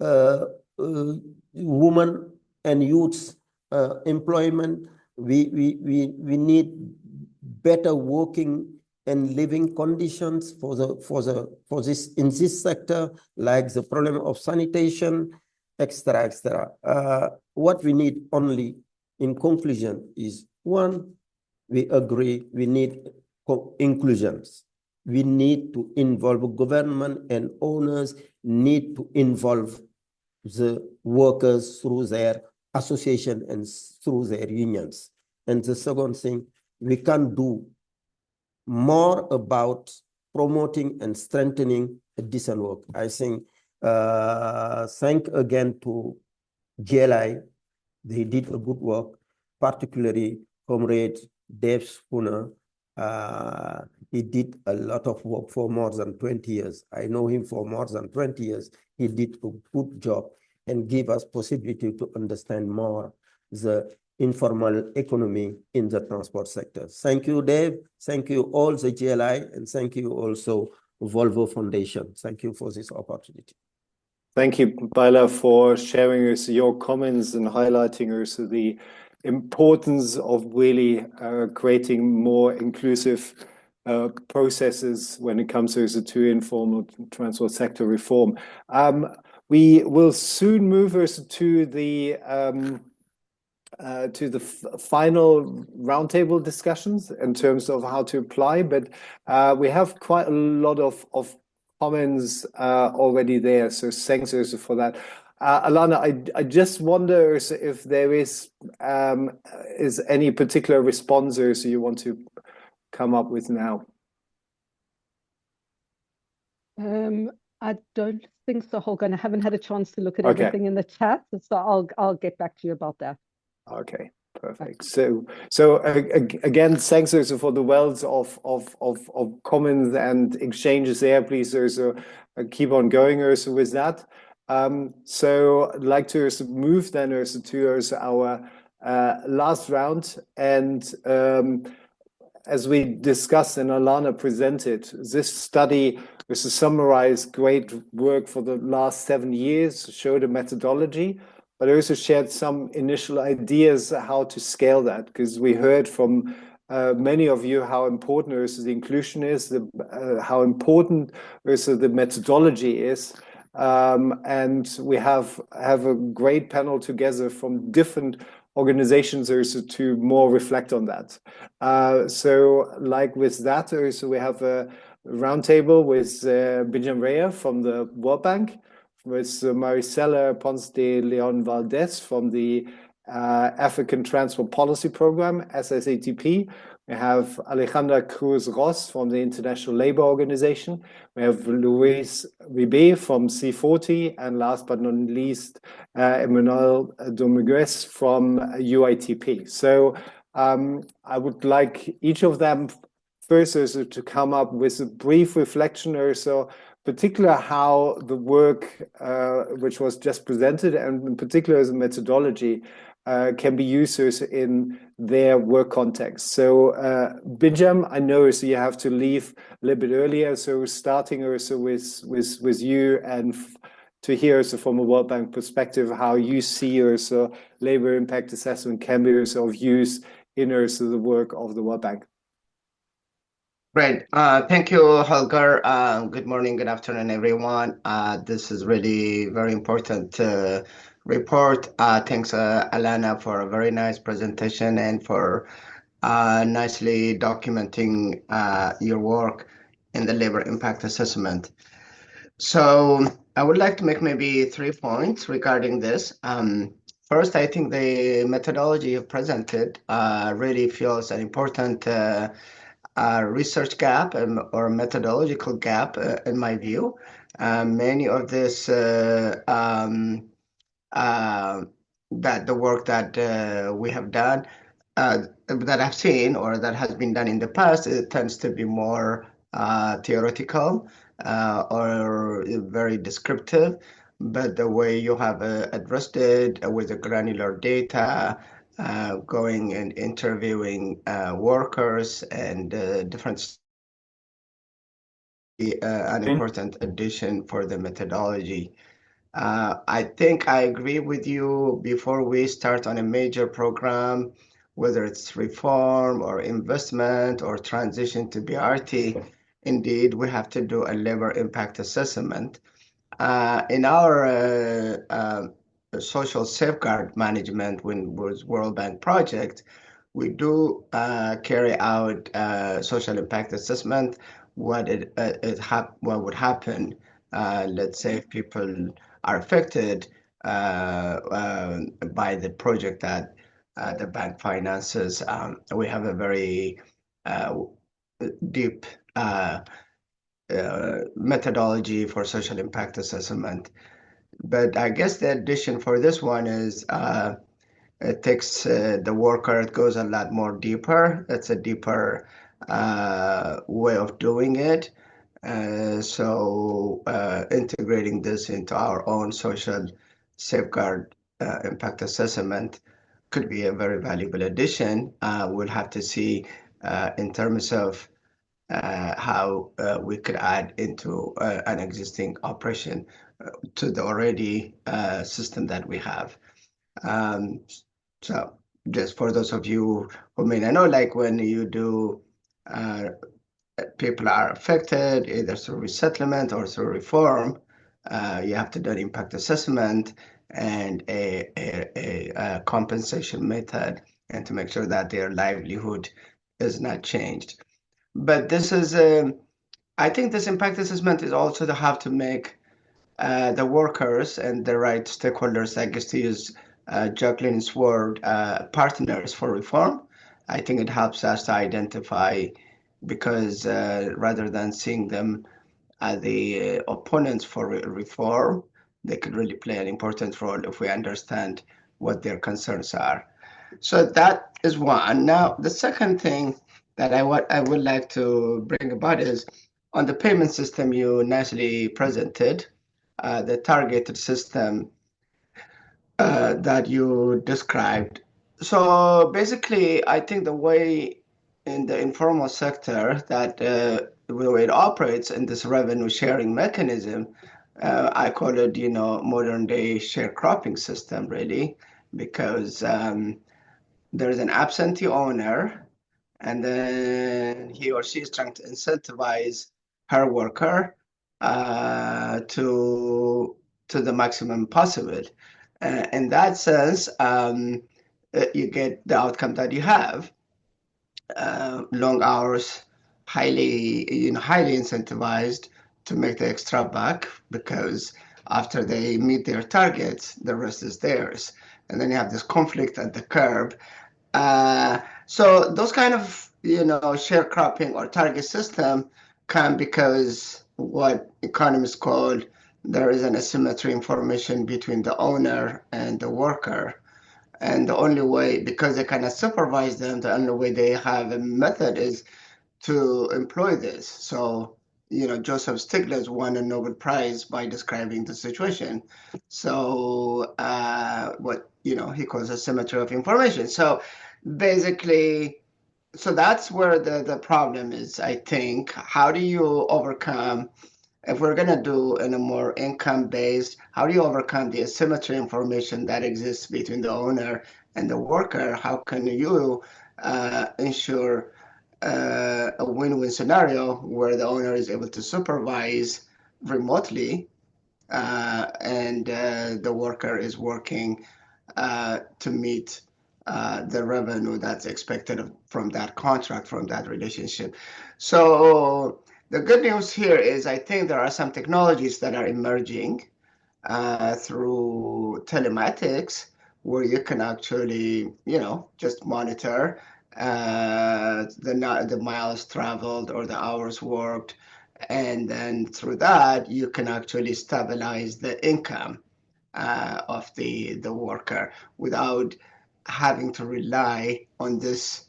women and youths employment. We need better working and living conditions for this in this sector, like the problem of sanitation, etc. What we need only in conclusion is, one, we agree we need inclusions. We need to involve government, and owners need to involve the workers through their association and through their unions. And the second thing, we can do more about promoting and strengthening a decent work. I think, thank again to GLI. They did a good work, particularly comrade Dave Spooner. He did a lot of work for more than 20 years. I know him for more than 20 years. He did a good job and give us possibility to understand more the informal economy in the transport sector. Thank you, Dave. Thank you all the GLI, and thank you also Volvo Foundation. Thank you for this opportunity. Thank you, Baila, for sharing us your comments and highlighting us the importance of really creating more inclusive processes when it comes to informal transport sector reform. We will soon move us to the final roundtable discussions in terms of how to apply, but we have quite a lot of comments already there, so thanks also for that. Alana, I just wonder if there is any particular responses you want to come up with now. I don't think so, Holger. I haven't had a chance to look at everything in the chat, so I'll get back to you about that. Okay, perfect. So again, thanks also for the wealth of comments and exchanges there. Please also keep on going also with that. So I'd like to also move then also to our last round, and as we discussed and Alana presented, this study was to summarize great work for the last 7 years, showed a methodology, but also shared some initial ideas how to scale that, because we heard from many of you how important also the inclusion is, how important also the methodology is, and we have a great panel together from different organizations also to more reflect on that. So like with that, also we have a roundtable with Bijam Rea from the World Bank, with Maricela Ponce de Leon Valdez from the African Transport Policy Program, SSATP. We have Alejandra Cruz Ross from the International Labour Organization. We have Luis Ribe from C40, and last but not least, Emmanuel Dominguez from UITP. So I would like each of them first also to come up with a brief reflection or so, particular how the work which was just presented, and in particular as a methodology, can be used in their work context. So Bijam, I know so you have to leave a little bit earlier, so starting also with you and to hear also from a World Bank perspective how you see also labor impact assessment can be also of use in also the work of the World Bank. Great. Thank you, Holger. Good morning, good afternoon, everyone. This is really very important report. Thanks, Alana, for a very nice presentation and for nicely documenting your work in the labor impact assessment. So I would like to make maybe 3 points regarding this. First, I think the methodology you presented really feels an important research gap or methodological gap in my view. Many of this that the work that we have done, that I've seen or that has been done in the past, it tends to be more theoretical or very descriptive. But the way you have addressed it with the granular data, going and interviewing workers and different an important addition for the methodology. I think I agree with you. Before we start on a major program, whether it's reform or investment or transition to BRT, indeed, we have to do a labor impact assessment. In our social safeguard management with World Bank project, we do carry out social impact assessment. What would happen? Let's say if people are affected by the project that the bank finances. We have a very deep methodology for social impact assessment. But I guess the addition for this one is It takes the worker, it goes a lot more deeper. It's a deeper way of doing it. So integrating this into our own social safeguard impact assessment could be a very valuable addition. We'll have to see in terms of how we could add into an existing operation to the already system that we have. So just for those of you who may not know, like when you do people are affected either through resettlement or through reform, you have to do an impact assessment and a compensation method, and to make sure that their livelihood is not changed. But this is, I think this impact assessment is also to have to make the workers and the right stakeholders, I guess to use Jacqueline's word, partners for reform. I think it helps us to identify, because rather than seeing them as the opponents for reform, they could really play an important role if we understand what their concerns are. So that is one. Now, the second thing that I would like to bring about is on the payment system you nicely presented, the targeted system that you described. So basically, I think the way in the informal sector that the way it operates in this revenue sharing mechanism, I call it, modern day sharecropping system, really, because there's an absentee owner, and then he or she is trying to incentivize her worker to the maximum possible. In that sense, you get the outcome that you have. Long hours, highly incentivized to make the extra buck, because after they meet their targets, the rest is theirs. And then you have this conflict at the curb. So those kind of, sharecropping or target system come because what economists call there is an asymmetry information between the owner and the worker. And the only way, because they cannot supervise them, the only way they have a method is to employ this. So, Joseph Stiglitz won a Nobel Prize by describing the situation. So what, he calls asymmetry of information. So basically, so that's where the problem is, I think. How do you overcome, if we're going to do in a more income-based, how do you overcome the asymmetry information that exists between the owner and the worker? How can you ensure a win-win scenario where the owner is able to supervise remotely and the worker is working to meet the revenue that's expected from that contract, from that relationship? So the good news here is I think there are some technologies that are emerging through telematics, where you can actually, just monitor the miles traveled or the hours worked, and then through that you can actually stabilize the income of the worker without having to rely on this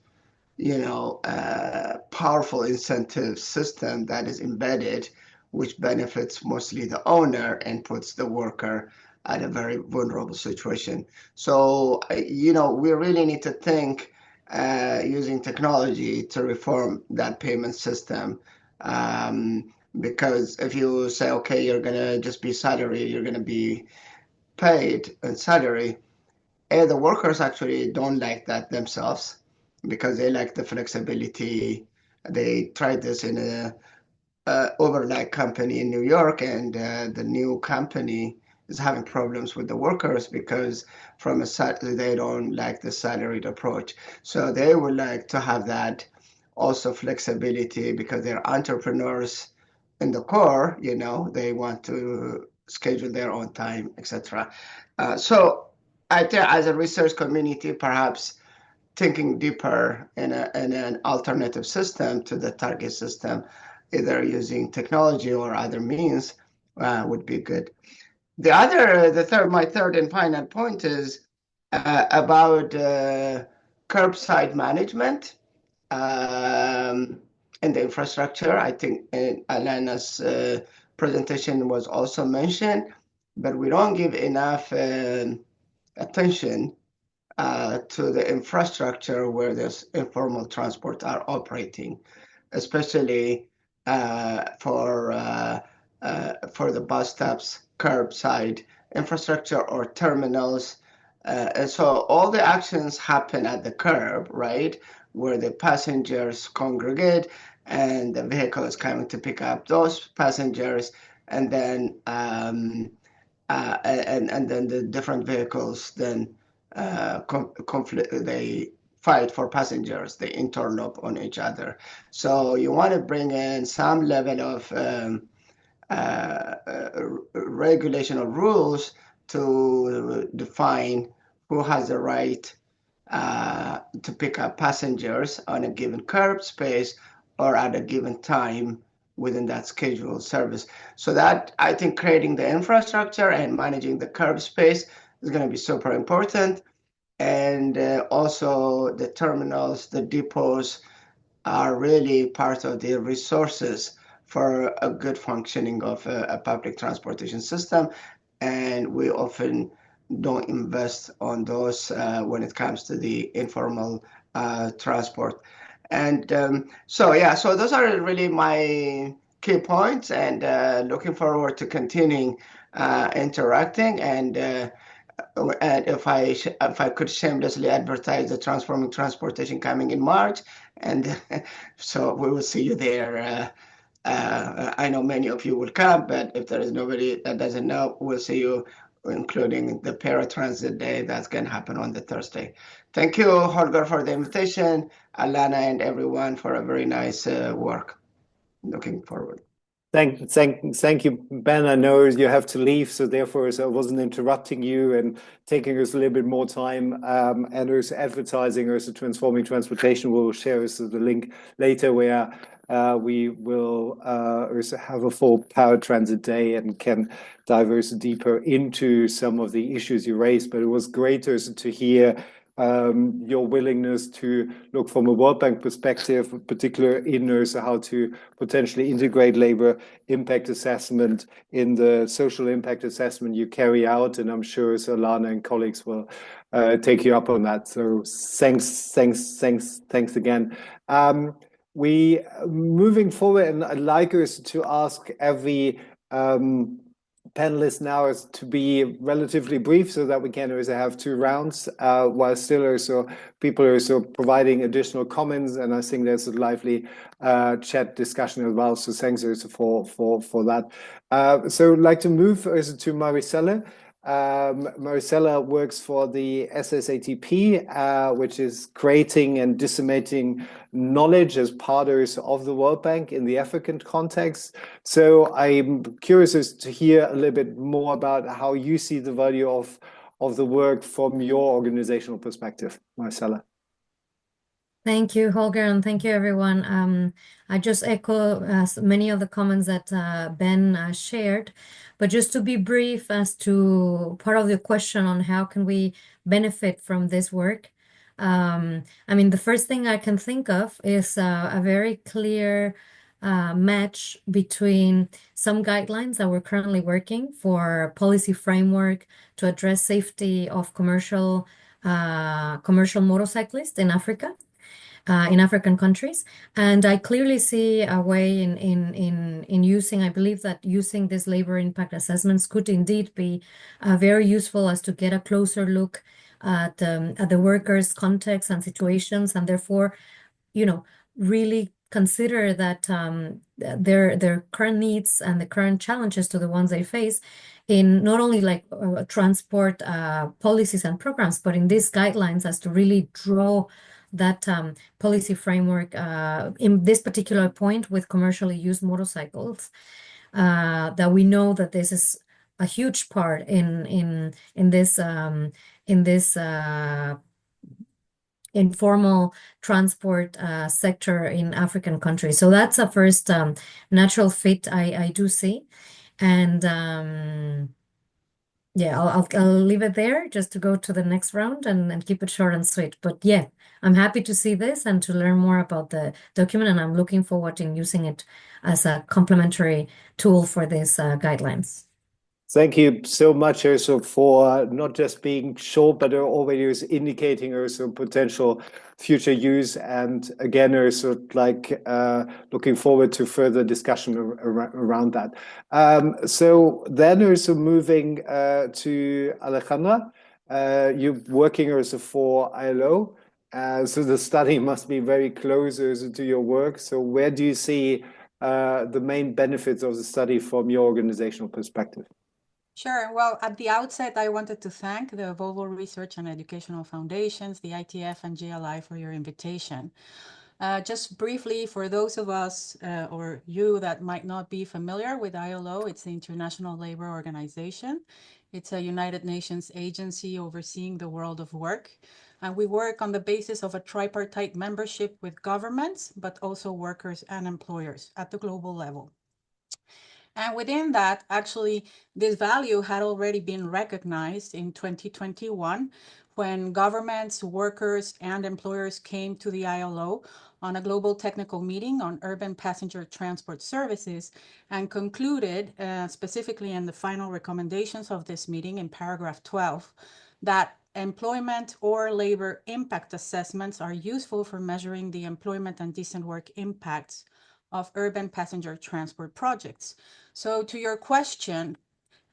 powerful incentive system that is embedded, which benefits mostly the owner and puts the worker at a very vulnerable situation. So, we really need to think using technology to reform that payment system. Because if you say, okay, you're going to just be salary, you're going to be paid in salary, the workers actually don't like that themselves, because they like the flexibility. They tried this in a overnight company in New York, and the new company is having problems with the workers because they don't like the salaried approach. So they would like to have that also flexibility, because they're entrepreneurs in the core. They want to schedule their own time, etc. So I think as a research community, perhaps thinking deeper in an alternative system to the target system, either using technology or other means, would be good. My third and final point is about curbside management and the infrastructure. I think Alana's presentation was also mentioned, but we don't give enough attention to the infrastructure where this informal transport are operating, especially for the bus stops, curbside infrastructure or terminals. And so all the actions happen at the curb, right, where the passengers congregate and the vehicle is coming to pick up those passengers, and then and then the different vehicles then conflict. They fight for passengers. They interlope on each other. So you want to bring in some level of regulation or rules to define who has the right to pick up passengers on a given curb space or at a given time within that scheduled service. So that, I think, creating the infrastructure and managing the curb space is going to be super important. And also the terminals, the depots are really part of the resources for a good functioning of a public transportation system. And we often don't invest on those when it comes to the informal transport. And so those are really my key points, and looking forward to continuing interacting. And if I could shamelessly advertise the Transforming Transportation coming in March, and so we will see you there. I know many of you will come, but if there is nobody that doesn't know, we'll see you, including the Paratransit Day that's going to happen on the Thursday. Thank you, Holger, for the invitation, Alana, and everyone for a very nice work. Looking forward. Thank you, Ben. I know you have to leave, so therefore I wasn't interrupting you and taking us a little bit more time. And also advertising also Transforming Transportation. We'll share also the link later where we will also have a full Paratransit Day and can dive also deeper into some of the issues you raised. But it was great also to hear your willingness to look from a World Bank perspective, particularly in also how to potentially integrate labor impact assessment in the social impact assessment you carry out. And I'm sure Alana and colleagues will take you up on that. So thanks again. We moving forward, and I'd like us to ask every panelists now is to be relatively brief so that we can also have 2 rounds while still also people are also providing additional comments, and I think there's a lively chat discussion as well, so thanks also for that. So I'd like to move also to Maricela. Maricela works for the SSATP, which is creating and disseminating knowledge as partners of the World Bank in the African context. So I'm curious to hear a little bit more about how you see the value of the work from your organizational perspective, Maricela. Thank you, Holger, and thank you, everyone. I just echo many of the comments that Ben shared, but just to be brief as to part of the question on how can we benefit from this work. I mean, the first thing I can think of is a very clear match between some guidelines that we're currently working for policy framework to address safety of commercial motorcyclists in Africa. In African countries, and I clearly see a way in using. I believe that using these labor impact assessments could indeed be very useful as to get a closer look at the workers' context and situations, and therefore, really consider that their current needs and the current challenges to the ones they face in not only like transport policies and programs, but in these guidelines as to really draw that policy framework in this particular point with commercially used motorcycles, that we know that this is a huge part in this informal transport sector in African countries. So that's a first natural fit I do see. And Yeah, I'll leave it there just to go to the next round and keep it short and sweet. But yeah, I'm happy to see this and to learn more about the document, and I'm looking forward to using it as a complementary tool for these guidelines. Thank you so much also for not just being short, but already indicating also potential future use. And again, also like looking forward to further discussion around that. So then also moving to Alejandra, you're working also for ILO. So the study must be very close also to your work. So where do you see the main benefits of the study from your organizational perspective? Sure. Well, at the outset, I wanted to thank the Volvo Research and Educational Foundations, the ITF and JLI for your invitation. Just briefly, for those of us or you that might not be familiar with ILO, it's the International Labour Organization. It's a United Nations agency overseeing the world of work. And we work on the basis of a tripartite membership with governments, but also workers and employers at the global level. And within that, actually, this value had already been recognized in 2021 when governments, workers, and employers came to the ILO on a global technical meeting on urban passenger transport services and concluded, specifically in the final recommendations of this meeting in paragraph 12, that employment or labor impact assessments are useful for measuring the employment and decent work impacts of urban passenger transport projects. So to your question,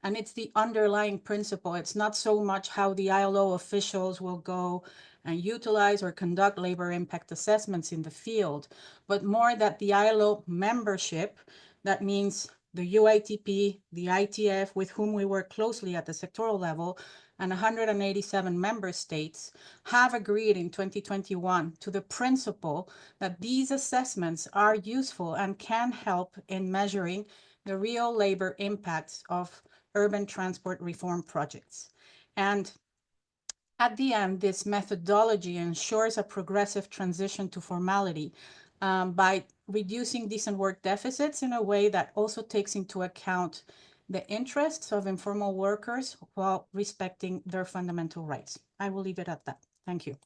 and it's the underlying principle, it's not so much how the ILO officials will go and utilize or conduct labor impact assessments in the field, but more that the ILO membership, that means the UITP, the ITF, with whom we work closely at the sectoral level, and 187 member states have agreed in 2021 to the principle that these assessments are useful and can help in measuring the real labor impacts of urban transport reform projects. And at the end, this methodology ensures a progressive transition to formality by reducing decent work deficits in a way that also takes into account the interests of informal workers while respecting their fundamental rights. I will leave it at that. Thank you.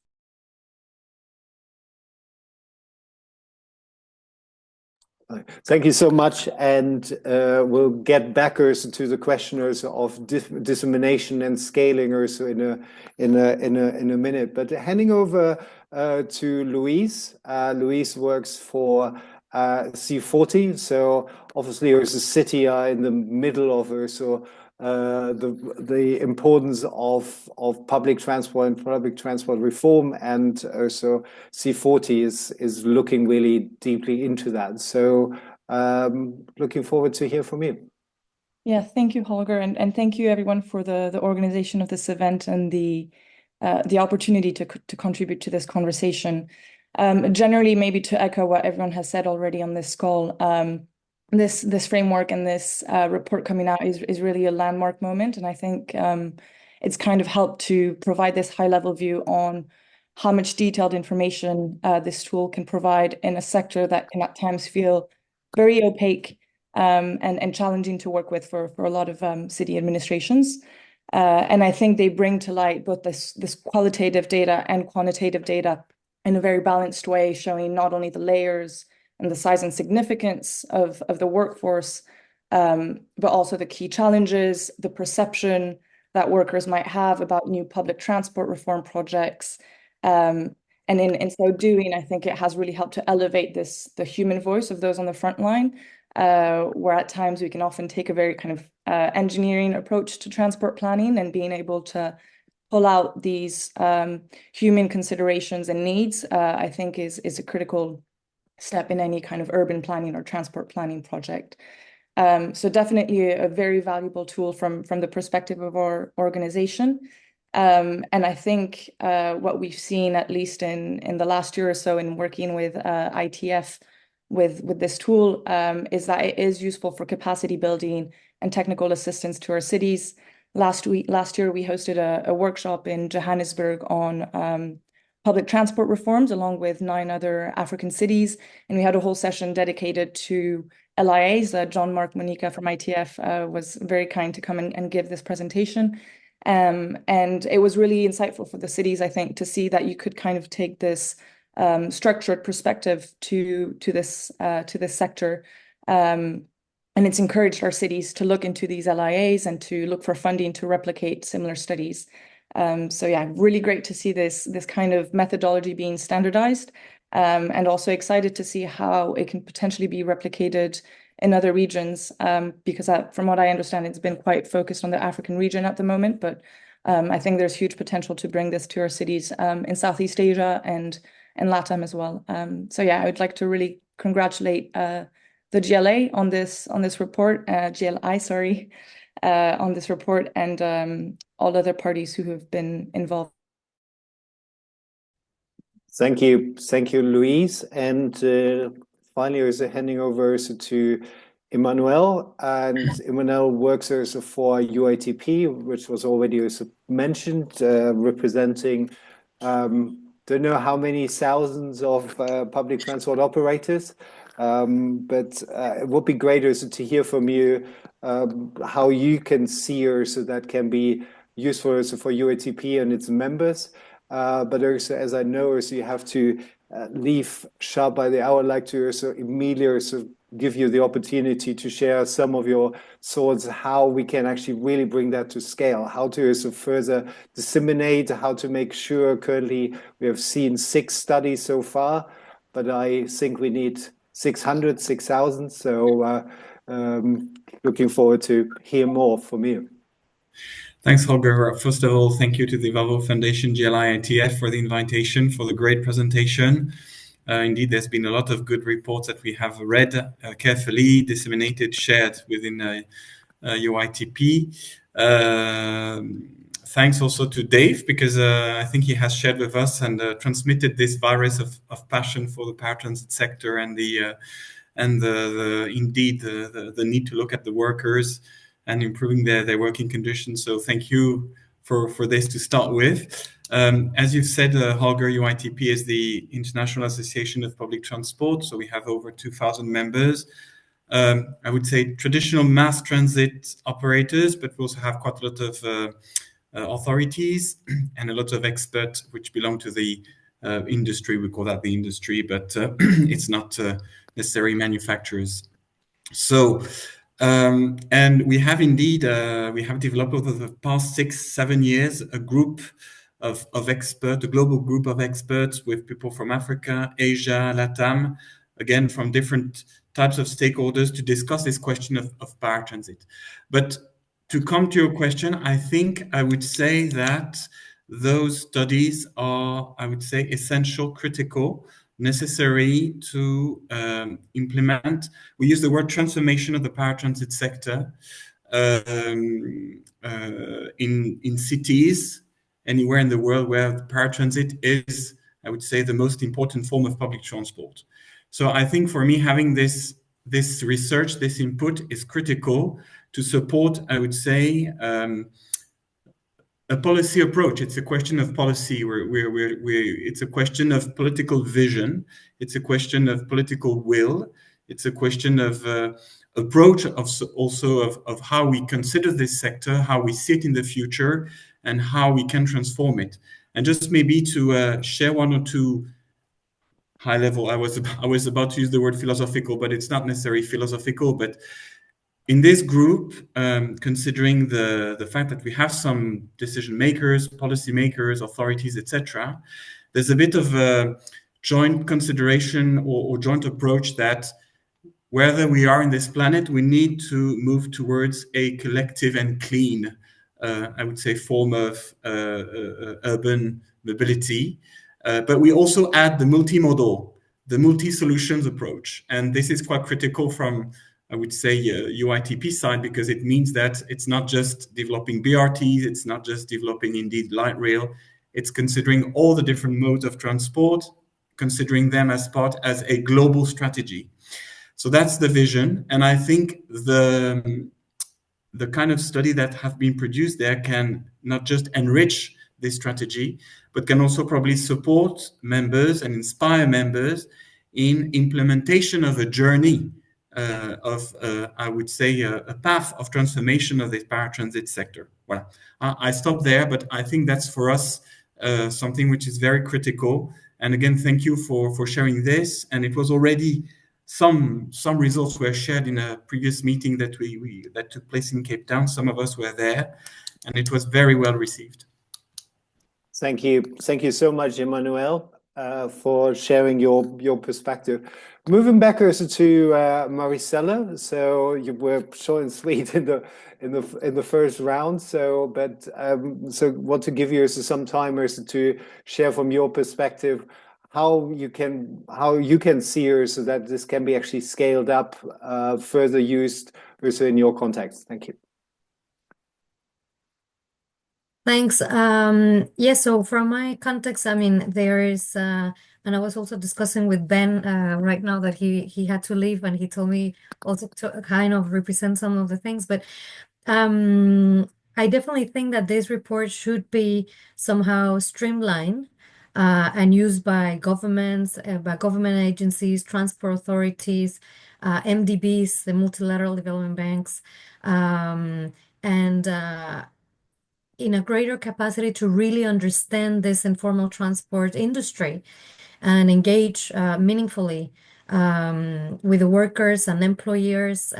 Thank you so much, and we'll get back also to the questioners of dissemination and scaling also in a minute. But handing over to Luis. Luis works for C40, so obviously also city are in the middle of also the importance of public transport and public transport reform, and also C40 is looking really deeply into that. So looking forward to hear from you. Yeah, thank you, Holger, and thank you everyone for the organization of this event and the opportunity to contribute to this conversation. Generally, maybe to echo what everyone has said already on this call, this framework and this report coming out is really a landmark moment, and I think it's kind of helped to provide this high-level view on how much detailed information this tool can provide in a sector that can at times feel very opaque and challenging to work with for a lot of city administrations. And I think they bring to light both this qualitative data and quantitative data in a very balanced way, showing not only the layers and the size and significance of the workforce, but also the key challenges, the perception that workers might have about new public transport reform projects. And in so doing, I think it has really helped to elevate the human voice of those on the front line, where at times we can often take a very kind of engineering approach to transport planning, and being able to pull out these human considerations and needs, I think is a critical step in any kind of urban planning or transport planning project. So definitely a very valuable tool from the perspective of our organization. And I think what we've seen, at least in the last year or so in working with ITF with this tool, is that it is useful for capacity building and technical assistance to our cities. Last year, we hosted a workshop in Johannesburg on public transport reforms along with 9 other African cities. And we had a whole session dedicated to LIAs. John Mark Monica from ITF was very kind to come and give this presentation. And it was really insightful for the cities, I think, to see that you could kind of take this structured perspective to this sector. And it's encouraged our cities to look into these LIAs and to look for funding to replicate similar studies. So yeah, really great to see this kind of methodology being standardized, and also excited to see how it can potentially be replicated in other regions, because from what I understand, it's been quite focused on the African region at the moment, but I think there's huge potential to bring this to our cities in Southeast Asia and LATAM as well. So yeah, I would like to really congratulate the GLA on this report, GLI, sorry, on this report, and all other parties who have been involved. Thank you, Louise. And finally, also handing over to Emmanuel. And Emmanuel works also for UITP, which was already also mentioned, representing don't know how many thousands of public transport operators. But it would be great also to hear from you how you can see also that can be useful also for UITP and its members. But also, as I know, also you have to leave sharp by the hour. I'd like to also immediately also give you the opportunity to share some of your thoughts, how we can actually really bring that to scale, how to also further disseminate, how to make sure. Currently, we have seen 6 studies so far, but I think we need 600, 6,000. So looking forward to hear more from you. Thanks, Holger. First of all, thank you to the Volvo Foundation, GLI ITF for the invitation, for the great presentation. Indeed, there's been a lot of good reports that we have read carefully, disseminated, shared within UITP. Thanks also to Dave, because I think he has shared with us and transmitted this virus of passion for the power transit sector and the need to look at the workers and improving their working conditions. So thank you for this to start with. As you've said, Holger, UITP is the International Association of Public Transport. So we have over 2,000 members. I would say traditional mass transit operators, but we also have quite a lot of authorities and a lot of experts which belong to the industry. We call that the industry, but it's not necessarily manufacturers. So, and we have indeed, we have developed over the past 6-7 years a group of experts, a global group of experts with people from Africa, Asia, LATAM, again, from different types of stakeholders to discuss this question of power transit. But to come to your question, I think I would say that those studies are, I would say, essential, critical, necessary to implement. We use the word transformation of the power transit sector in cities, anywhere in the world where power transit is, I would say, the most important form of public transport. So I think for me, having this research, this input is critical to support, I would say, a policy approach. It's a question of policy. It's a question of political vision. It's a question of political will. It's a question of approach of how we consider this sector, how we see it in the future, and how we can transform it. And just maybe to share one or two high level, I was about to use the word philosophical, but it's not necessarily philosophical, but in this group, considering the fact that we have some decision makers, policy makers, authorities, etc., there's a bit of a joint consideration or joint approach that wherever we are in this planet, we need to move towards a collective and clean, I would say, form of urban mobility. But we also add the multimodal, the multi-solutions approach. And this is quite critical from, I would say, UITP side, because it means that it's not just developing BRTs, it's not just developing indeed light rail, it's considering all the different modes of transport, considering them as a global strategy. So that's the vision. And I think the kind of study that have been produced there can not just enrich this strategy, but can also probably support members and inspire members in implementation of a journey I would say, a path of transformation of the paratransit sector. Well, I stop there, but I think that's for us something which is very critical. And again, thank you for sharing this. And it was already some results were shared in a previous meeting that that took place in Cape Town. Some of us were there, and it was very well received. Thank you so much, Emmanuel, for sharing your perspective. Moving back also to Maricela. So you were short and sweet in the first round. So want to give you also some time also to share from your perspective how you can see also that this can be actually scaled up, further used also in your context. Thank you. Thanks. Yeah, so from my context, I mean, there is, and I was also discussing with Ben right now that he had to leave, and he told me also to kind of represent some of the things. But I definitely think that this report should be somehow streamlined and used by governments, by government agencies, transport authorities, MDBs, the multilateral development banks, and in a greater capacity to really understand this informal transport industry and engage meaningfully with the workers and employers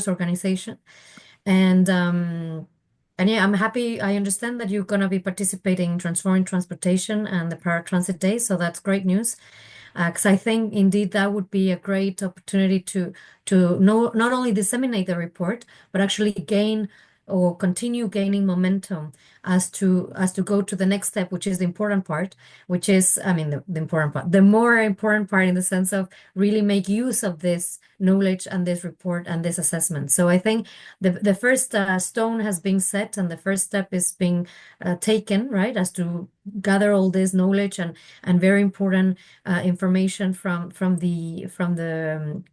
organization. And yeah, I'm happy. I understand that you're going to be participating in Transforming Transportation and the Paratransit Day, so that's great news. Because I think indeed that would be a great opportunity to not only disseminate the report, but actually gain or continue gaining momentum as to go to the next step, which is the important part, which is, I mean, the important part, the more important part in the sense of really make use of this knowledge and this report and this assessment. So I think the first stone has been set and the first step is being taken, right, as to gather all this knowledge and very important information from the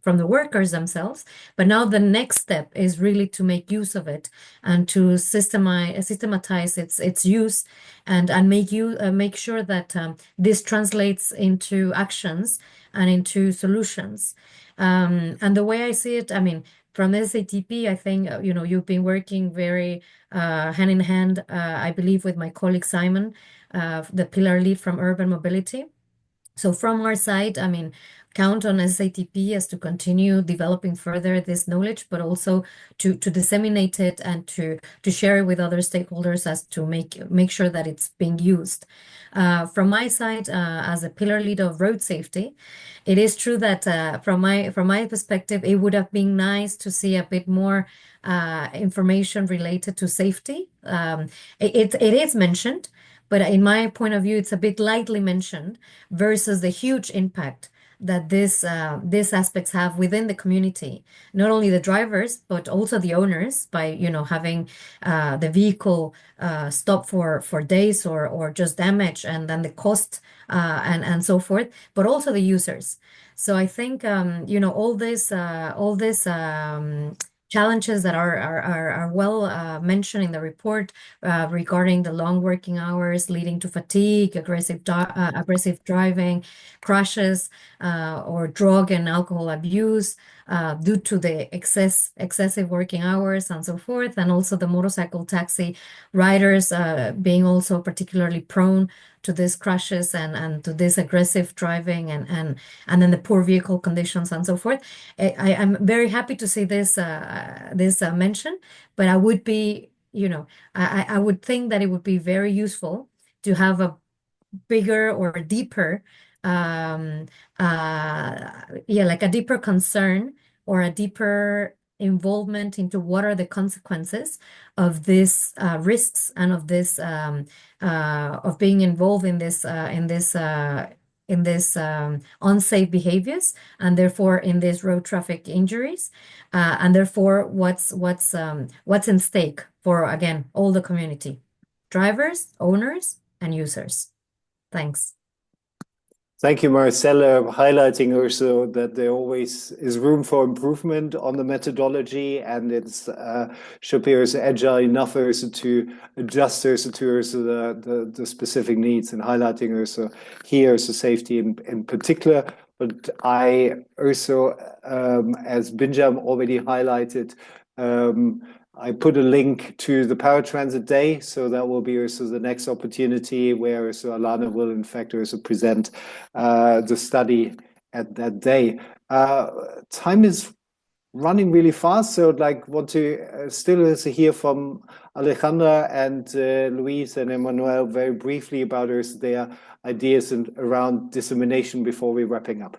workers themselves. But now the next step is really to make use of it and to systematize its use and make sure that this translates into actions and into solutions. And the way I see it, I mean, from SATP, I think you've been working very hand in hand, I believe, with my colleague Simon, the pillar lead from urban mobility. So from our side, I mean, count on SATP as to continue developing further this knowledge, but also to disseminate it and to share it with other stakeholders as to make sure that it's being used. From my side, as a pillar lead of road safety, it is true that from my perspective, it would have been nice to see a bit more information related to safety. It is mentioned, but in my point of view, it's a bit lightly mentioned versus the huge impact that these aspects have within the community, not only the drivers, but also the owners by, having the vehicle stop for days or just damage and then the cost and so forth, but also the users. So I think, all this challenges that are well mentioned in the report regarding the long working hours leading to fatigue, aggressive driving, crashes, or drug and alcohol abuse due to the excessive working hours and so forth, and also the motorcycle taxi riders being also particularly prone to these crashes and to this aggressive driving and then the poor vehicle conditions and so forth. I'm very happy to see this mention, but I would be, I would think that it would be very useful to have a bigger or deeper, like a deeper concern or a deeper involvement into what are the consequences of these risks and of this of being involved in this unsafe behaviors and therefore in these road traffic injuries and therefore what's in stake for, again, all the community, drivers, owners, and users. Thanks. Thank you, Marcella, highlighting also that there always is room for improvement on the methodology, and it's should be also agile enough also to adjust also to also the specific needs, and highlighting also here also safety in particular. But I also, as Binjam already highlighted, I put a link to the Paratransit Day, so that will be also the next opportunity where also Alana will in fact also present the study at that day. Time is running really fast, so I'd like want to still also hear from Alejandra and Luis and Emmanuel very briefly about their ideas around dissemination before we're wrapping up.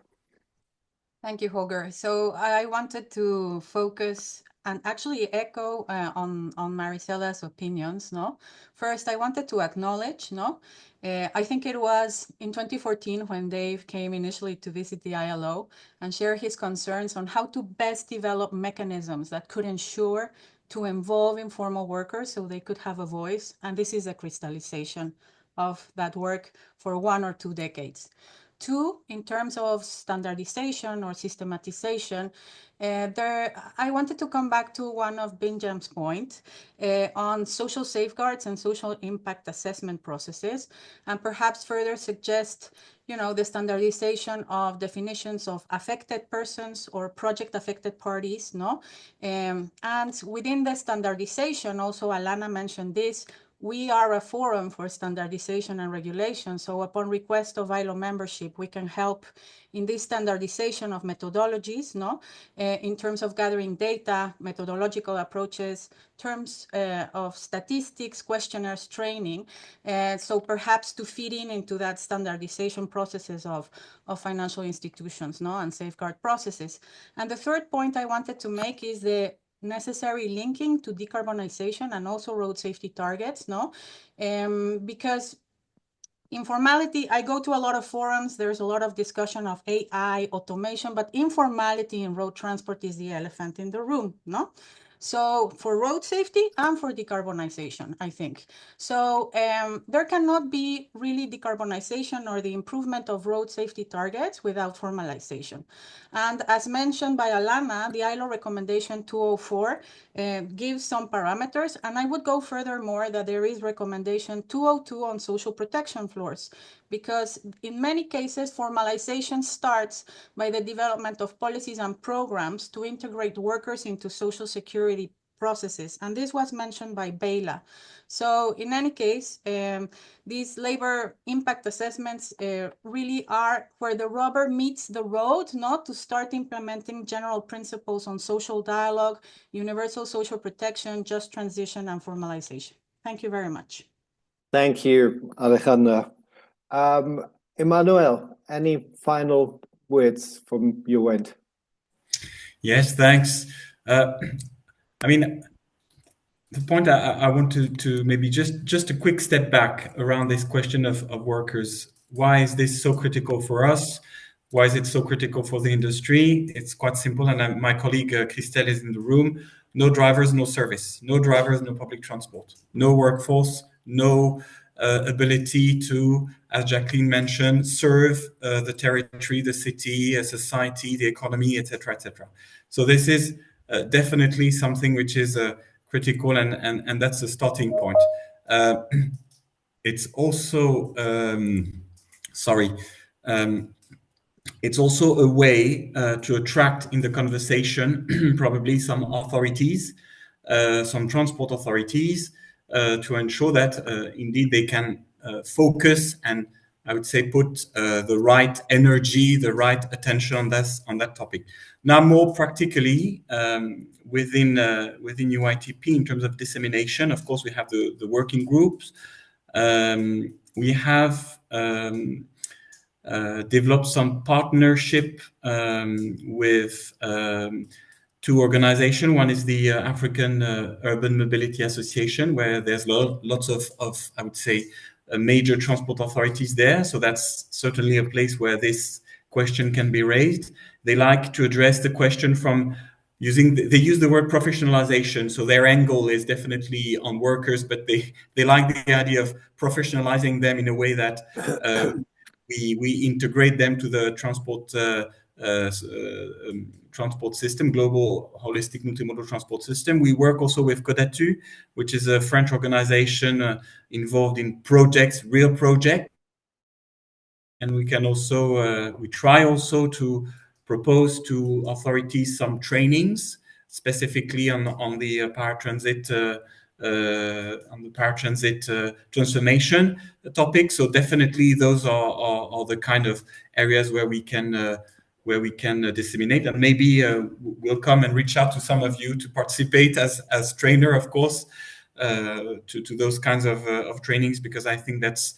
Thank you, Holger. So I wanted to focus and actually echo on Maricella's opinions. No, first I wanted to acknowledge. No, I think it was in 2014 when Dave came initially to visit the ILO and share his concerns on how to best develop mechanisms that could ensure to involve informal workers so they could have a voice. And this is a crystallization of that work for 1 or 2 decades. 2, in terms of standardization or systematization, I wanted to come back to one of Binjam's point on social safeguards and social impact assessment processes, and perhaps further suggest, the standardization of definitions of affected persons or project affected parties, no? And within the standardization, also Alana mentioned this, we are a forum for standardization and regulation. So upon request of ILO membership, we can help in this standardization of methodologies, no? In terms of gathering data, methodological approaches, terms of statistics, questionnaires, training. So perhaps to fit into that standardization processes of financial institutions, no? And safeguard processes. And the third point I wanted to make is the necessary linking to decarbonization and also road safety targets, no? Because informality, I go to a lot of forums, there's a lot of discussion of AI, automation, but informality in road transport is the elephant in the room, no? So for road safety and for decarbonization, I think. So there cannot be really decarbonization or the improvement of road safety targets without formalization. And as mentioned by Alana, the ILO recommendation 204 gives some parameters. And I would go furthermore that there is recommendation 202 on social protection floors, because in many cases, formalization starts by the development of policies and programs to integrate workers into social security processes. And this was mentioned by Bela. So in any case, these labor impact assessments really are where the rubber meets the road, not to start implementing general principles on social dialogue, universal social protection, just transition, and formalization. Thank you very much. Thank you, Alejandra. Emmanuel, any final words from your end? Yes, thanks. I mean, the point I want to maybe just a quick step back around this question of workers. Why is this so critical for us? Why is it so critical for the industry? It's quite simple, and my colleague Christelle is in the room. No drivers, no service. No drivers, no public transport. No workforce, no ability to, as Jacqueline mentioned, serve the territory, the city, society, the economy, etc., etc. So this is definitely something which is critical, and that's the starting point. It's also it's also a way to attract in the conversation probably some authorities, some transport authorities, to ensure that indeed they can focus and, I would say, put the right energy, the right attention on that topic. Now, more practically, within UITP, in terms of dissemination, of course, we have the working groups. We have developed some partnership with 2 organizations. One is the African Urban Mobility Association, where there's lots of I would say, major transport authorities there. So that's certainly a place where this question can be raised. They like to address the question from they use the word professionalization. So their angle is definitely on workers, but they like the idea of professionalizing them in a way that we integrate them to the transport transport system, global holistic multimodal transport system. We work also with Codatu, which is a French organization involved in projects, real projects. And we can also, we try also to propose to authorities some trainings, specifically on the paratransit transformation topic. So definitely those are the kind of areas where we can disseminate, and maybe we'll come and reach out to some of you to participate as trainer, of course, to those kinds of trainings, because I think that's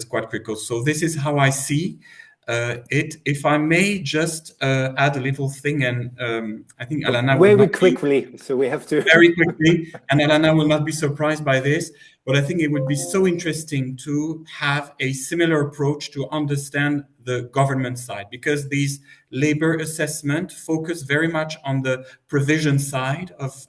quite critical. So this is how I see it. If I may just add a little thing, and I think Alana will very quickly, so we have to very quickly, and Alana will not be surprised by this, but I think it would be so interesting to have a similar approach to understand the government side, because these labor assessment focus very much on the provision side of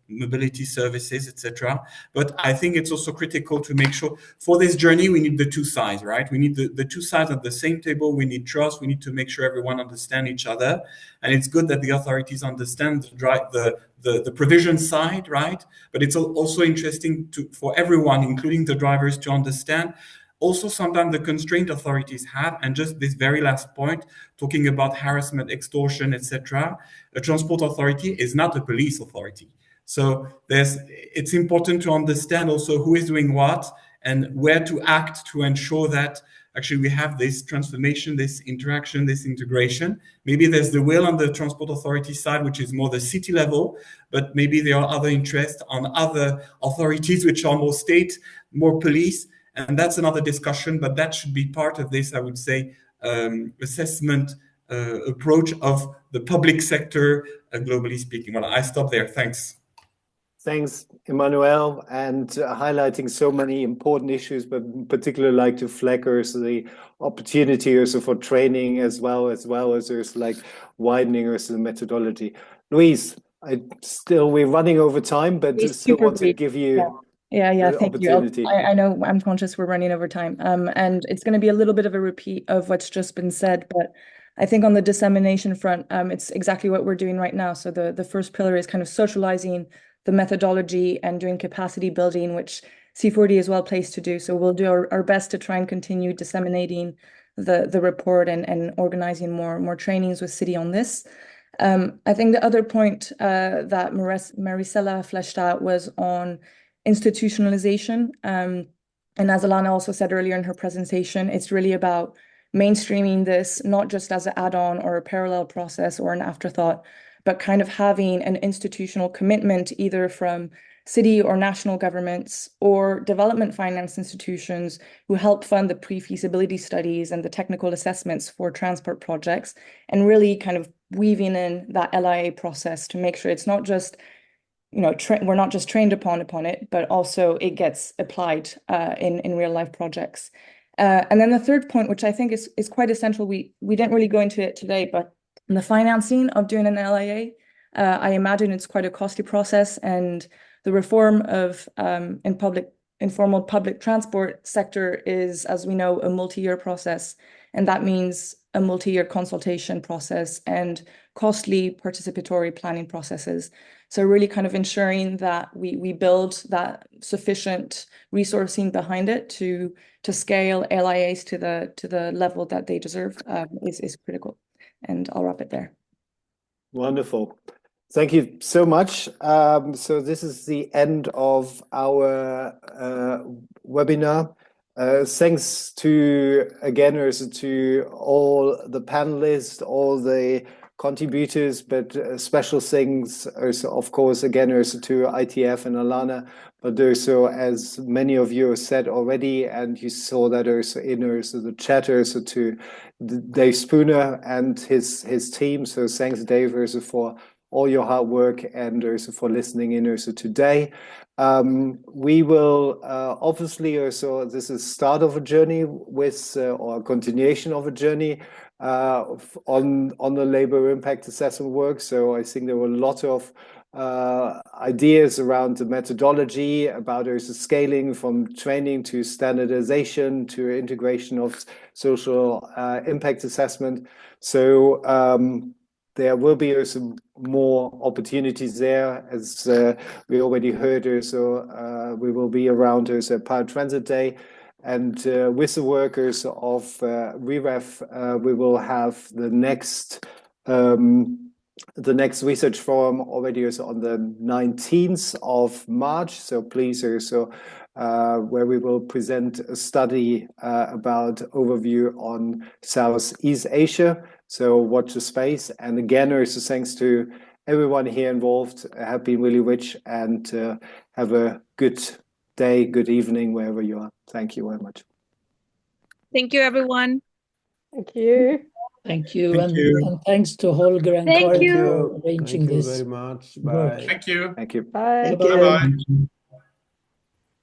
mobility services, etc. But I think it's also critical to make sure for this journey, we need the two sides, right? We need the two sides at the same table. We need trust. We need to make sure everyone understands each other. And it's good that the authorities understand the provision side, right? But it's also interesting for everyone, including the drivers, to understand also sometimes the constraint authorities have. And just this very last point, talking about harassment, extortion, etc. A transport authority is not a police authority. So it's important to understand also who is doing what and where to act to ensure that actually we have this transformation, this interaction, this integration. Maybe there's the will on the transport authority side, which is more the city level, but maybe there are other interests on other authorities, which are more state, more police. And that's another discussion, but that should be part of this, I would say, assessment approach of the public sector, globally speaking. Well, I stop there. Thanks. Thanks, Emmanuel, and highlighting so many important issues, but particularly like to flag also the opportunity also for training as well as there's like widening also the methodology. Louise, we're running over time, but still want to give you thank you. I know I'm conscious we're running over time, and it's going to be a little bit of a repeat of what's just been said, but I think on the dissemination front, it's exactly what we're doing right now. So the first pillar is kind of socializing the methodology and doing capacity building, which C4D is well placed to do. So we'll do our best to try and continue disseminating the report and organizing more trainings with City on this. I think the other point that Maricela fleshed out was on institutionalization. And as Alana also said earlier in her presentation, it's really about mainstreaming this, not just as an add-on or a parallel process or an afterthought, but kind of having an institutional commitment either from city or national governments or development finance institutions who help fund the pre-feasibility studies and the technical assessments for transport projects, and really kind of weaving in that LIA process to make sure it's not just, we're not just trained upon it, but also it gets applied in real life projects. And then the third point, which I think is quite essential, we didn't really go into it today, but the financing of doing an LIA, I imagine it's quite a costly process, and the reform of informal public transport sector is, as we know, a multi-year process, and that means a multi-year consultation process and costly participatory planning processes. So really kind of ensuring that we build that sufficient resourcing behind it to scale LIAs to the level that they deserve is critical. And I'll wrap it there. Wonderful. Thank you so much. So this is the end of our webinar. Thanks to all the panelists, all the contributors, but special thanks also, of course, again, also to ITF and Alana, but also, as many of you said already, and you saw that also in also the chat, also to Dave Spooner and his team. So thanks, Dave, also for all your hard work and also for listening in also today. We will obviously also, this is start of a journey with or a continuation of a journey on the labor impact assessment work. So I think there were a lot of ideas around the methodology, about also scaling from training to standardization to integration of social impact assessment. So there will be also more opportunities there, as we already heard. Also, we will be around also Paratransit Day. And with the workers of VREF, we will have the next research forum already is on the 19th of March. So please also where we will present a study about overview on Southeast Asia. So watch the space. And again, also thanks to everyone here involved, have been really rich, and have a good day, good evening, wherever you are. Thank you very much. Thank you, everyone. Thank you. Thank you. Thank you. And thanks to Holger and Thank Karin you. for arranging Thank you this very much. work. Bye. Thank you. Thank you. Bye. Thank Bye-bye. you. Thank you.